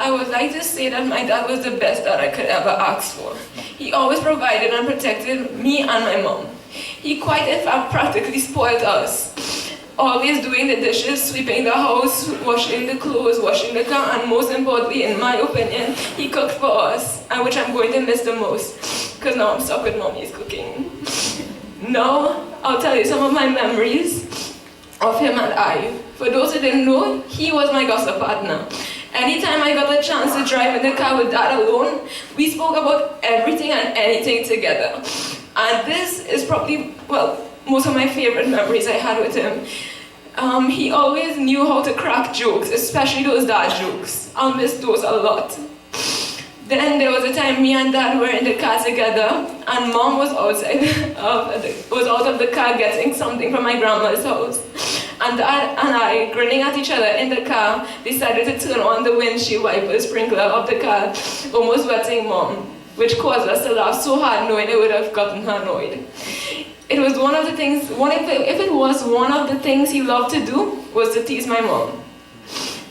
I would like to say that my dad was the best that I could ever ask for. He always provided and protected me and my mom. He quite in fact practically spoiled us. Always doing the dishes, sweeping the house, washing the clothes, washing the car, and most importantly, in my opinion, he cooked for us, and which I'm going to miss the most, because now I'm stuck with mommy's cooking. Now, I'll tell you some of my memories of him and I. For those who didn't know, he was my gossip partner. Anytime I got a chance to drive in the car with Dad alone, we spoke about everything and anything together. And this is probably, well, most of my favorite memories I had with him. He always knew how to crack jokes, especially those dad jokes. I'll miss those a lot. Then there was a time me and Dad were in the car together, and Mom was out of the car getting something from my grandma's house. And Dad and I, grinning at each other in the car, decided to turn on the windshield wiper sprinkler of the car, almost wetting Mom, which caused us to laugh so hard knowing it would have gotten her annoyed. It was one of the things, if it was one of the things he loved to do, was to tease my mom.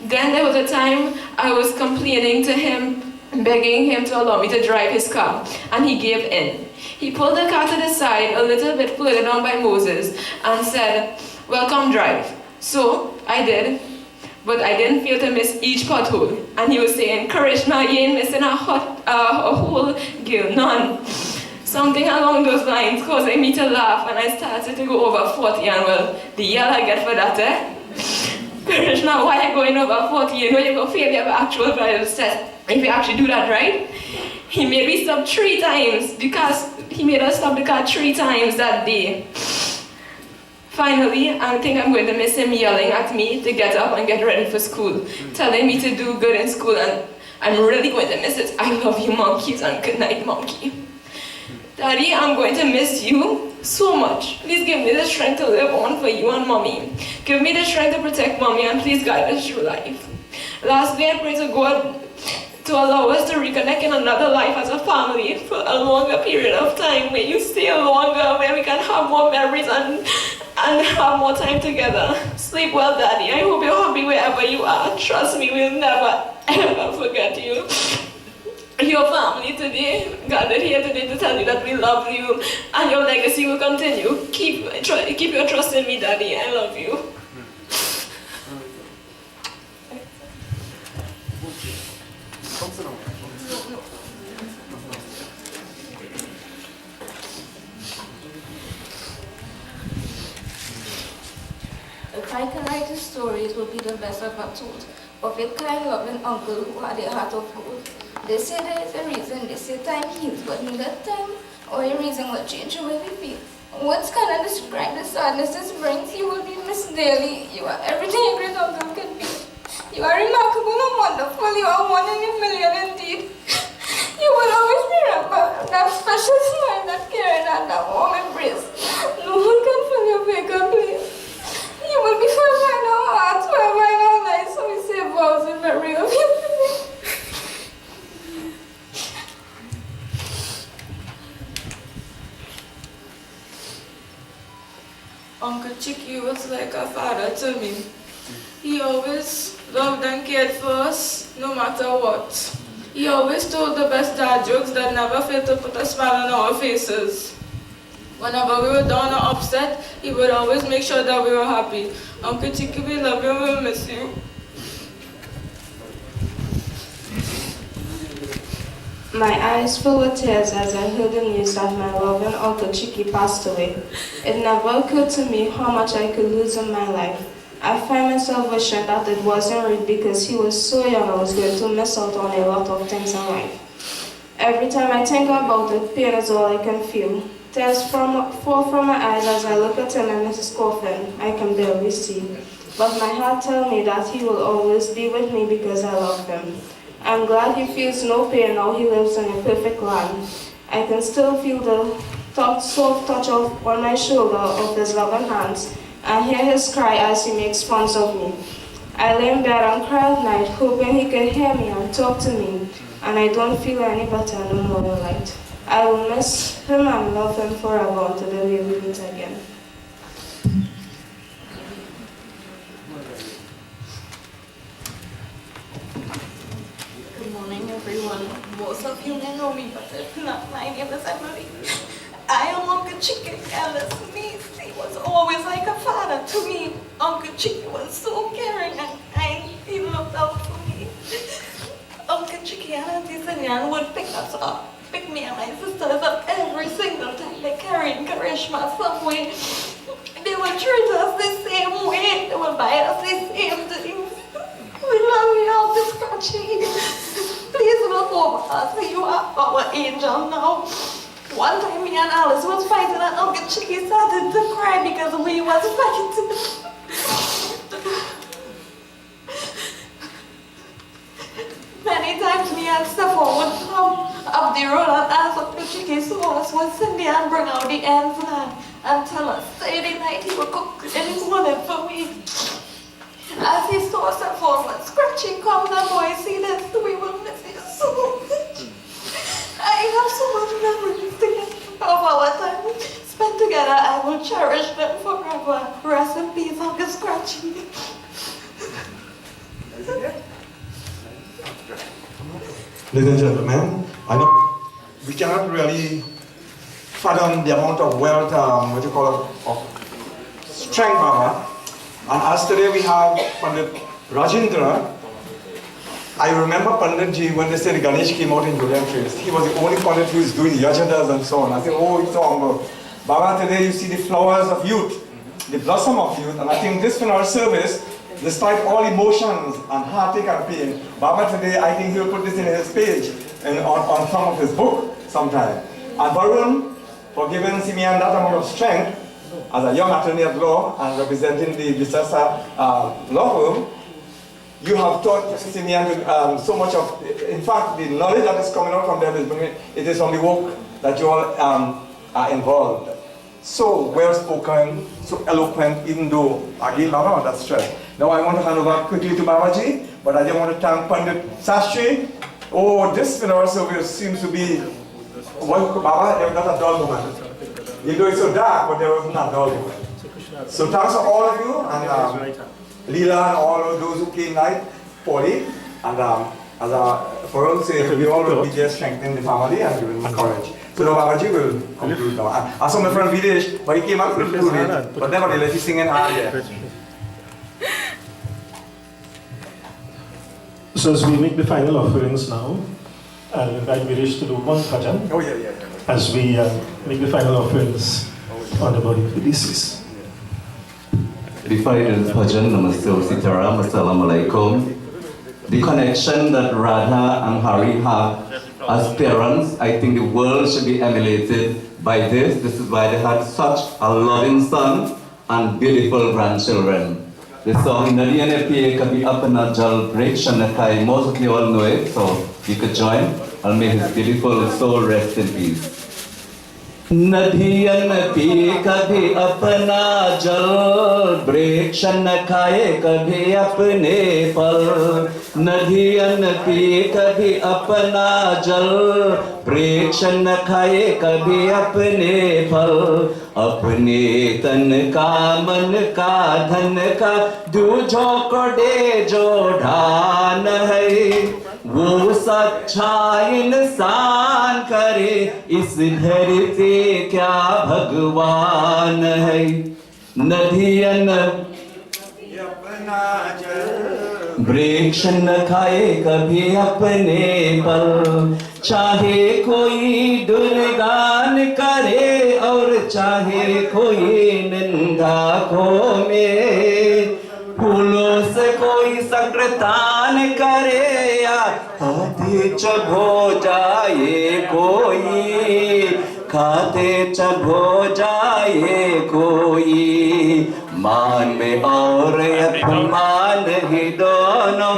Then there was a time I was complaining to him, begging him to allow me to drive his car, and he gave in. He pulled the car to the side a little bit further down by Moses and said, "Well, come drive." So I did, but I didn't fail to miss each pothole. And he was saying, "Karishma, you ain't missing a hole, girl, none." Something along those lines causing me to laugh, and I started to go over 40, and well, the yell I get for that, eh? Krishna, why are you going over 40? You know you're going to fail your actual driving test if you actually do that, right? He made me stop 3 times, because he made us stop the car 3 times that day. Finally, I think I'm going to miss him yelling at me to get up and get ready for school, telling me to do good in school, and I'm really going to miss it. I love you, monkeys, and good night, monkey. Daddy, I'm going to miss you so much. Please give me the strength to live on for you and Mommy. Give me the strength to protect Mommy, and please guide us through life. Lastly, I pray to God to allow us to reconnect in another life as a family for a longer period of time, where you stay longer, where we can have more memories and have more time together. Sleep well, Daddy. I hope you're happy wherever you are. Trust me, we'll never, ever forget you. Your family today gathered here today to tell you that we love you, and your legacy will continue. Keep your trust in me, Daddy. I love you. If I can write a story, it will be the best ever told. Of a kind, loving uncle who had a heart of gold. They say there is a reason, they say time heals, but neither time or a reason will change the way we feel. Words cannot describe the sadness this brings. You will be Miss Daly. You are everything a great uncle can be. You are remarkable and wonderful. You are one in a million indeed. You will always remember that special smile, that caring, and that warm embrace. No one can fill your vacant place. You will be forever in our hearts, forever in our lives. So we say vows in memory of you. Uncle Chicky was like a father to me. He always loved and cared for us, no matter what. He always told the best dad jokes that never failed to put a smile on our faces. Whenever we were down or upset, he would always make sure that we were happy. Uncle Chicky, we love you and we'll miss you. My eyes full with tears as I heard the news that my loving Uncle Chicky passed away. It never occurred to me how much I could lose in my life. I find myself wishing that it wasn't real because he was so young I was going to miss out on a lot of things in life. Every time I think about it, pain is all I can feel. Tears fall from my eyes as I look at him in his coffin. I can barely see. But my heart tells me that he will always be with me because I love him. I'm glad he feels no pain now he lives in a perfect land. I can still feel the soft touch on my shoulder of his loving hands and hear his cry as he makes fun of me. I lay in bed and cry at night, hoping he could hear me and talk to me, and I don't feel any better in the morning light. I will miss him and love him forever until the day we meet again. Good morning, everyone. Most of you may know me, but if not, my name is Emily. I am Uncle Chicky, Alice's niece. He was always like a father to me. Uncle Chicky was so caring and kind. He looked out for me. Uncle Chicky and Auntie Sinyan would pick us up, pick me and my sisters up every single time they carried Karishma somewhere. They would treat us the same way. They would buy us the same things. We love you, Uncle Scratchy. Please look over us. You are our angel now. One time me and Alice was fighting and Uncle Chicky started to cry because we was fighting. Many times me and Stefan would come up the road and ask Uncle Chicky so us was Cindy and bring out the ends and tell us Saturday night he would cook in his morning for me. As he saw Stefan when Scratchy comes and boy see this, we will miss it so much. I have so much memories together of our time spent together. I will cherish them forever. Rest in peace, Uncle Scratchy. Ladies and gentlemen, I know we cannot really fathom the amount of wealth, what you call it, of strength, Mama. And as today we have Pandit Rajendra. I remember Panditji when they said Ganesh came out in Julian Trails. He was the only Pandit who was doing yajadas and so on. I said, oh, it's humble. Baba, today you see the flowers of youth, the blossom of youth, and I think this funeral service, despite all emotions and heartache and pain, Baba today, I think he'll put this in his page and on some of his book sometime. And Varun, for giving Simeon that amount of strength as a young attorney at law and representing the Visasa law firm, you have taught Simeon so much of, in fact, the knowledge that is coming out from them it is from the work that you all are involved. So well spoken, so eloquent, even though again Baba that strength. Now I want to hand over quickly to Babaji, but I just want to thank Pandit Sastry. Oh, this funeral service seems to be, well, Baba, there was not a dull moment. Even though it's so dark, but there was not a dull moment. So thanks to all of you, and Leela and all of those who came tonight, Polly, and as for us, we all will be just strengthening the family and giving them courage. So now Babaji will conclude now. I saw my friend Videsh, but he came out with it, but nevertheless he's singing hard there. So as we make the final offerings now, I'll invite Videsh to do one bhajan. Oh yeah. As we make the final offerings on the body of the deceased. the Fighters Bhajan, Namaste Sitaram, Assalamu Alaikum. The connection that Radha and Hari have as parents, I think the world should be emulated by this. This is why they had such a loving son and beautiful grandchildren. The song in the NFPA can be up in a jal break Shanakai. Most of you all know it, so you could join. I'll make his beautiful soul rest in peace. नदियन P कभी अपना जल वृक्षन खाए कभी अपने फल नदियन P कभी अपना जल वृक्षन खाए कभी अपने फल अपने तन का मन का धन का दूजों को दे जो ढान है वो सच्चा इंसान करे इस धरती क्या भगवान है नदियन वृक्ष न खाए कभी अपने पल चाहे कोई दुर्गान करे और चाहे कोई निंदा को में फूलों से कोई संक्रतान करे या खाते चबो जाए कोई खाते चबो जाए कोई मान में और अपमान ही दोनों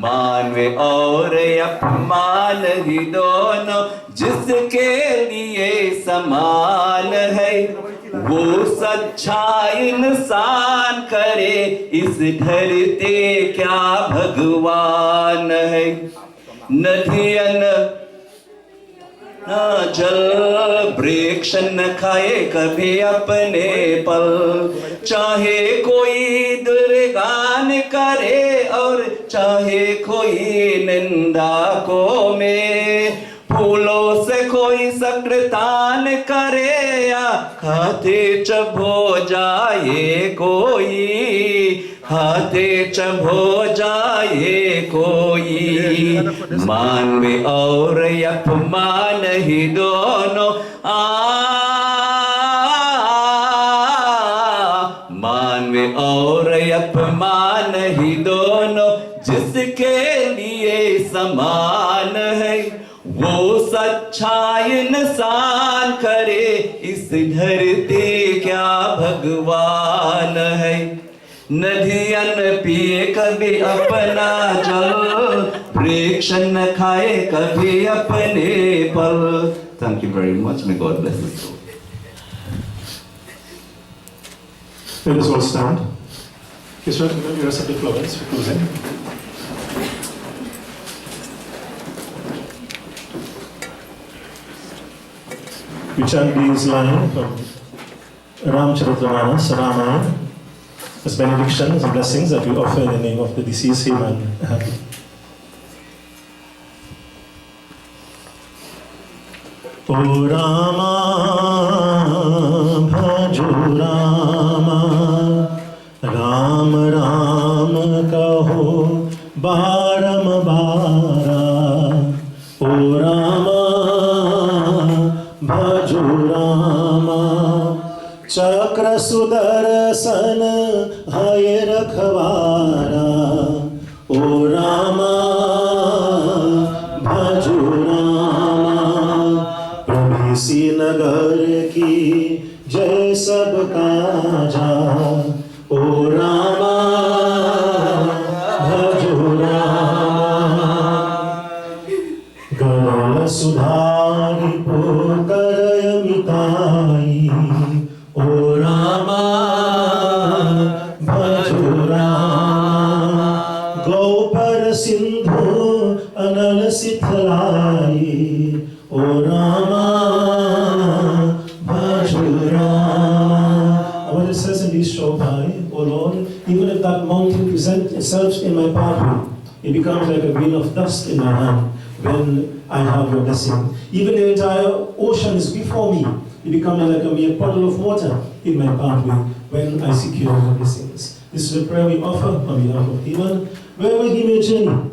मान में और अपमान ही दोनों जिसके लिए समान है वो सच्चा इंसान करे इस धरती क्या भगवान है नदियन जल वृक्ष न खाए कभी अपने पल चाहे कोई दुर्गान करे और चाहे कोई निंदा को में फूलों से कोई संक्रतान करे या खाते चबो जाए कोई खाते चबो जाए कोई मान में और अपमान ही दोनों मान में और अपमान ही दोनों जिसके लिए समान है वो सच्चा इंसान करे इस धरती क्या भगवान है नदियन पिए कभी अपना जल वृक्ष न खाए कभी अपने फल Thank you very much. May God bless us all. Let us all stand. Israel, you are the flowers for closing. We chant these lines from Ramcharitamanas, Ramayana, as benedictions and blessings that we offer in the name of the deceased Haman. O Rama, bhajo Rama, Ram Ram kaho, baram bara. O Rama, bhajo Rama, Chakra Sudarsan hay rakhwara. O Rama, bhajo इसी नगर की जय सब काजा ओ रामा भजो रामा गल सुधारी poker मिताई ओ रामा भजो रामा गौ पर सिंधु अनल सिथलाई O Rama, bhajo Rama. What it says in this Shobhai, O Lord, even if that mountain presents itself in my pathway, it becomes like a grain of dust in my hand when I have your blessing. Even the entire ocean is before me, it becomes like a mere puddle of water in my pathway when I secure your blessings. This is a prayer we offer on behalf of Haman, wherever he may journey.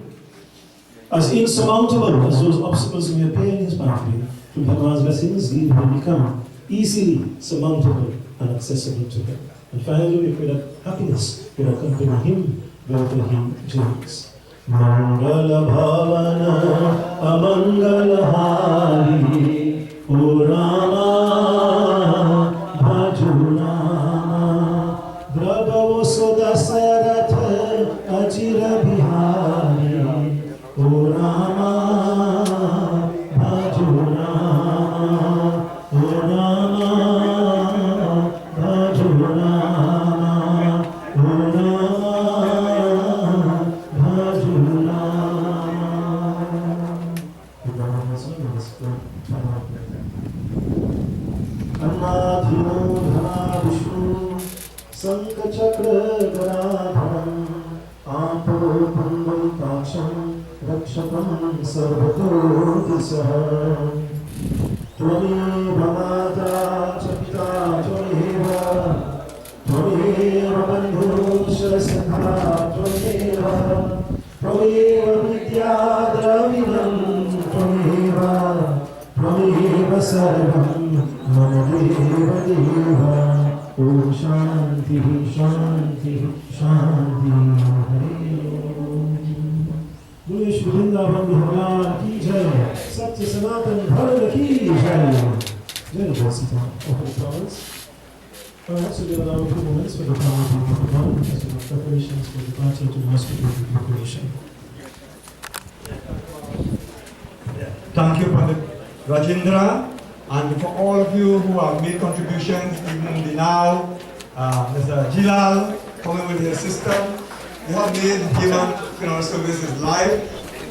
As insurmountable as those obstacles may appear in his pathway, through Haman's blessings, he will become easily surmountable and accessible to him. And finally, we pray that happiness will accompany him wherever he journeys. Mangala Bhavana Amangala Hari O Rama Bhajuna Brabhavo Sodasaratha Ajira Bihari O Rama Bhajuna O Rama Bhajuna O Rama Bhajuna. Anadhino Dhanavishnu Sankachakra Garadharam Apo Pandam Pacham Rakshapam Sarvato Disaham Tvameva Mata Chapita Tvameva Tvameva Bandhu Shasakha Tvameva Tvameva Vidya Dravidam Tvameva Tvameva Sarvam Mama Deva Deva Om Shanti Shanti Shanti Hari Om बोले श्री वृंदावन भगवान की जय सत्य सनातन धर्म की जय जय Sita Perhaps we'll allow a few moments for the family to come as we make preparations for departure to the hospital preparation. Thank you, Pandit Rajendra, and for all of you who have made contributions, even the now, Mr. Jilal, coming with his sister. You have made Haman Funeral Services live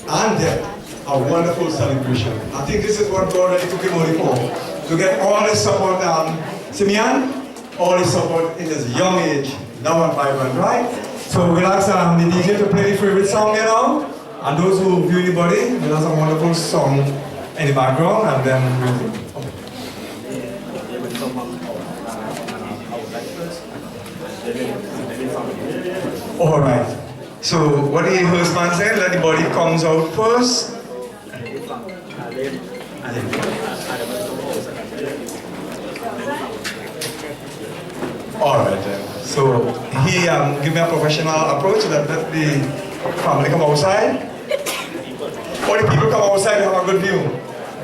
and dead a wonderful celebration. I think this is what God really took him only for. To get all his support, Simeon, all his support in his young age, now and vibrant, right? So we'll ask the DJ to play the favorite song, and those who view anybody, we'll have a wonderful song in the background, and then we'll... All right. So what the husband said, let the body comes out first. All right. So he give me a professional approach that let the family come outside. All the people come outside and have a good view.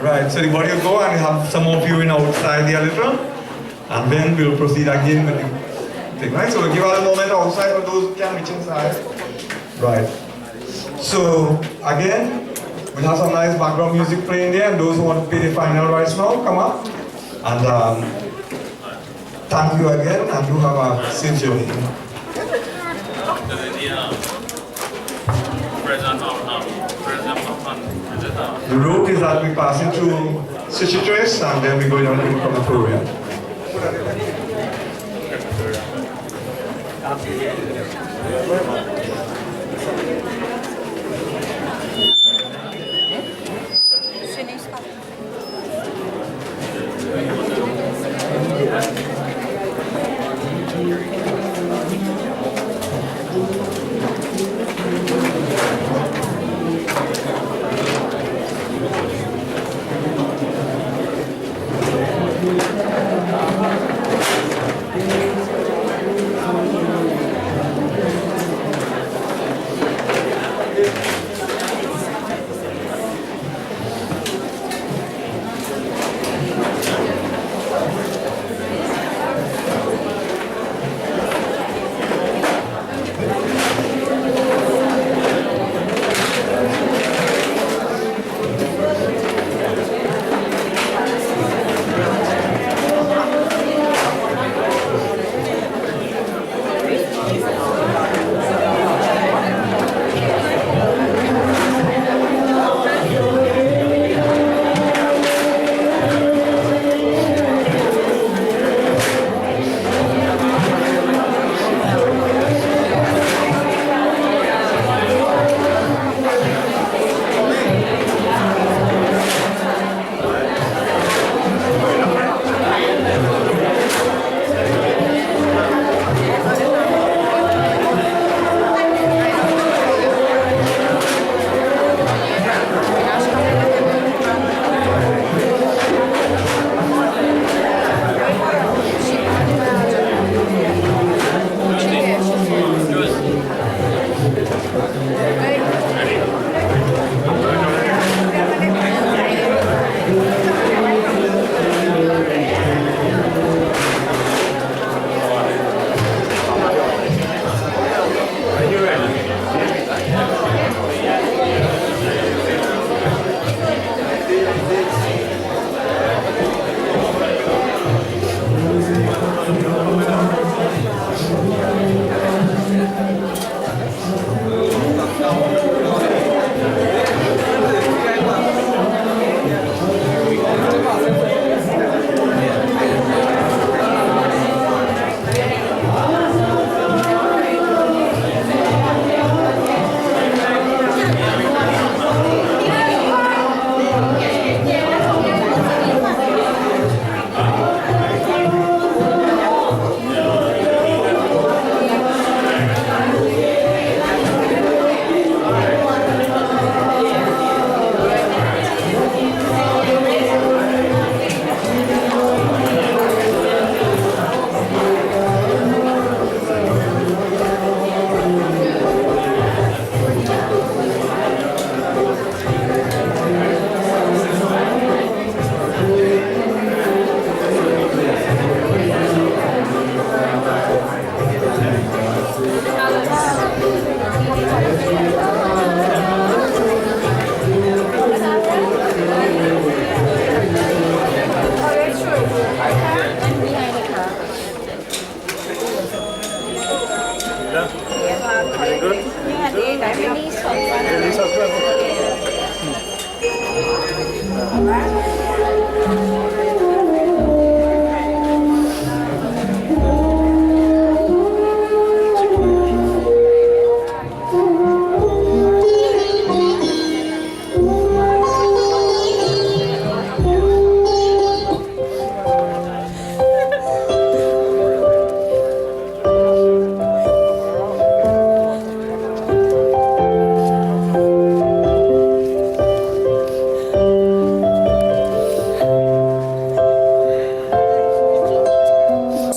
Right. So the body will go and have some more viewing outside there a little, and then we'll proceed again with the thing, right? So we'll give a moment outside for those who can reach inside. Right. So again, we have some nice background music playing there, and those who want to pay the final rights now, come up. And thank you again, and do have a safe journey. The route is that we passing through Cicatrice, and then we go down to Crematoria.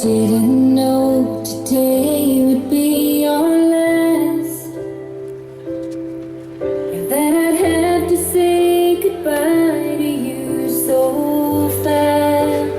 Didn't know today would be our last, and that I'd have to say goodbye to you so fast.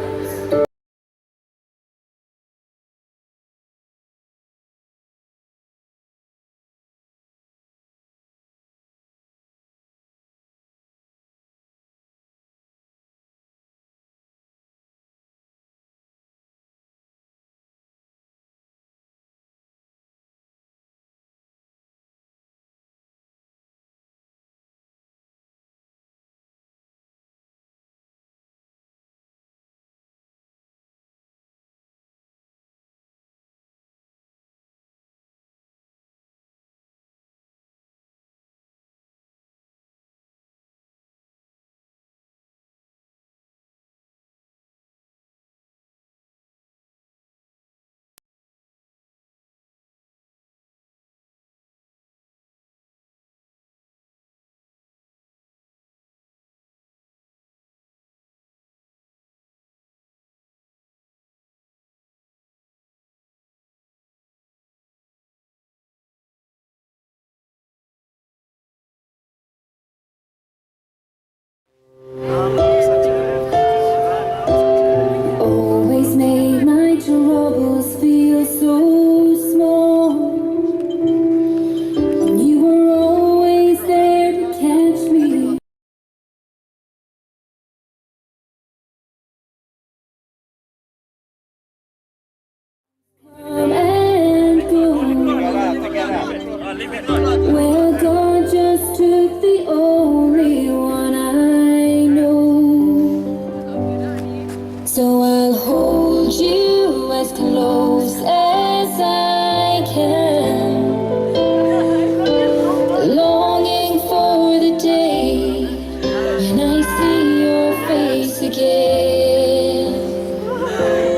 Always made my troubles feel so small, and you were always there to catch me. Come and go. Well, God just took the only one I know. So I'll hold you as close as I can, longing for the day when I see your face again.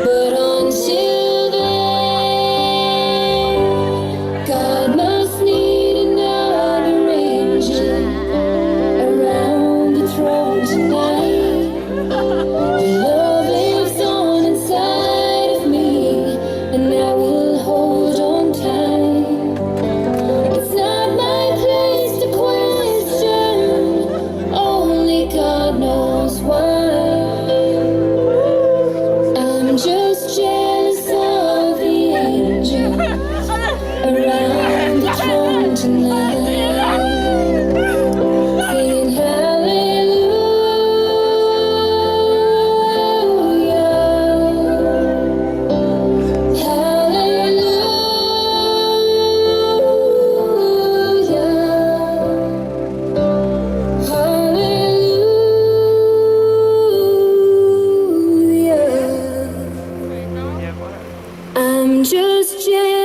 But until then, God must need another angel around the throne tonight. Your love lives on inside of me, and I will hold on tight. It's not my place to question, only God knows why. I'm just jealous of the angel around the throne tonight, singing hallelujah, hallelujah, hallelujah. I'm just jealous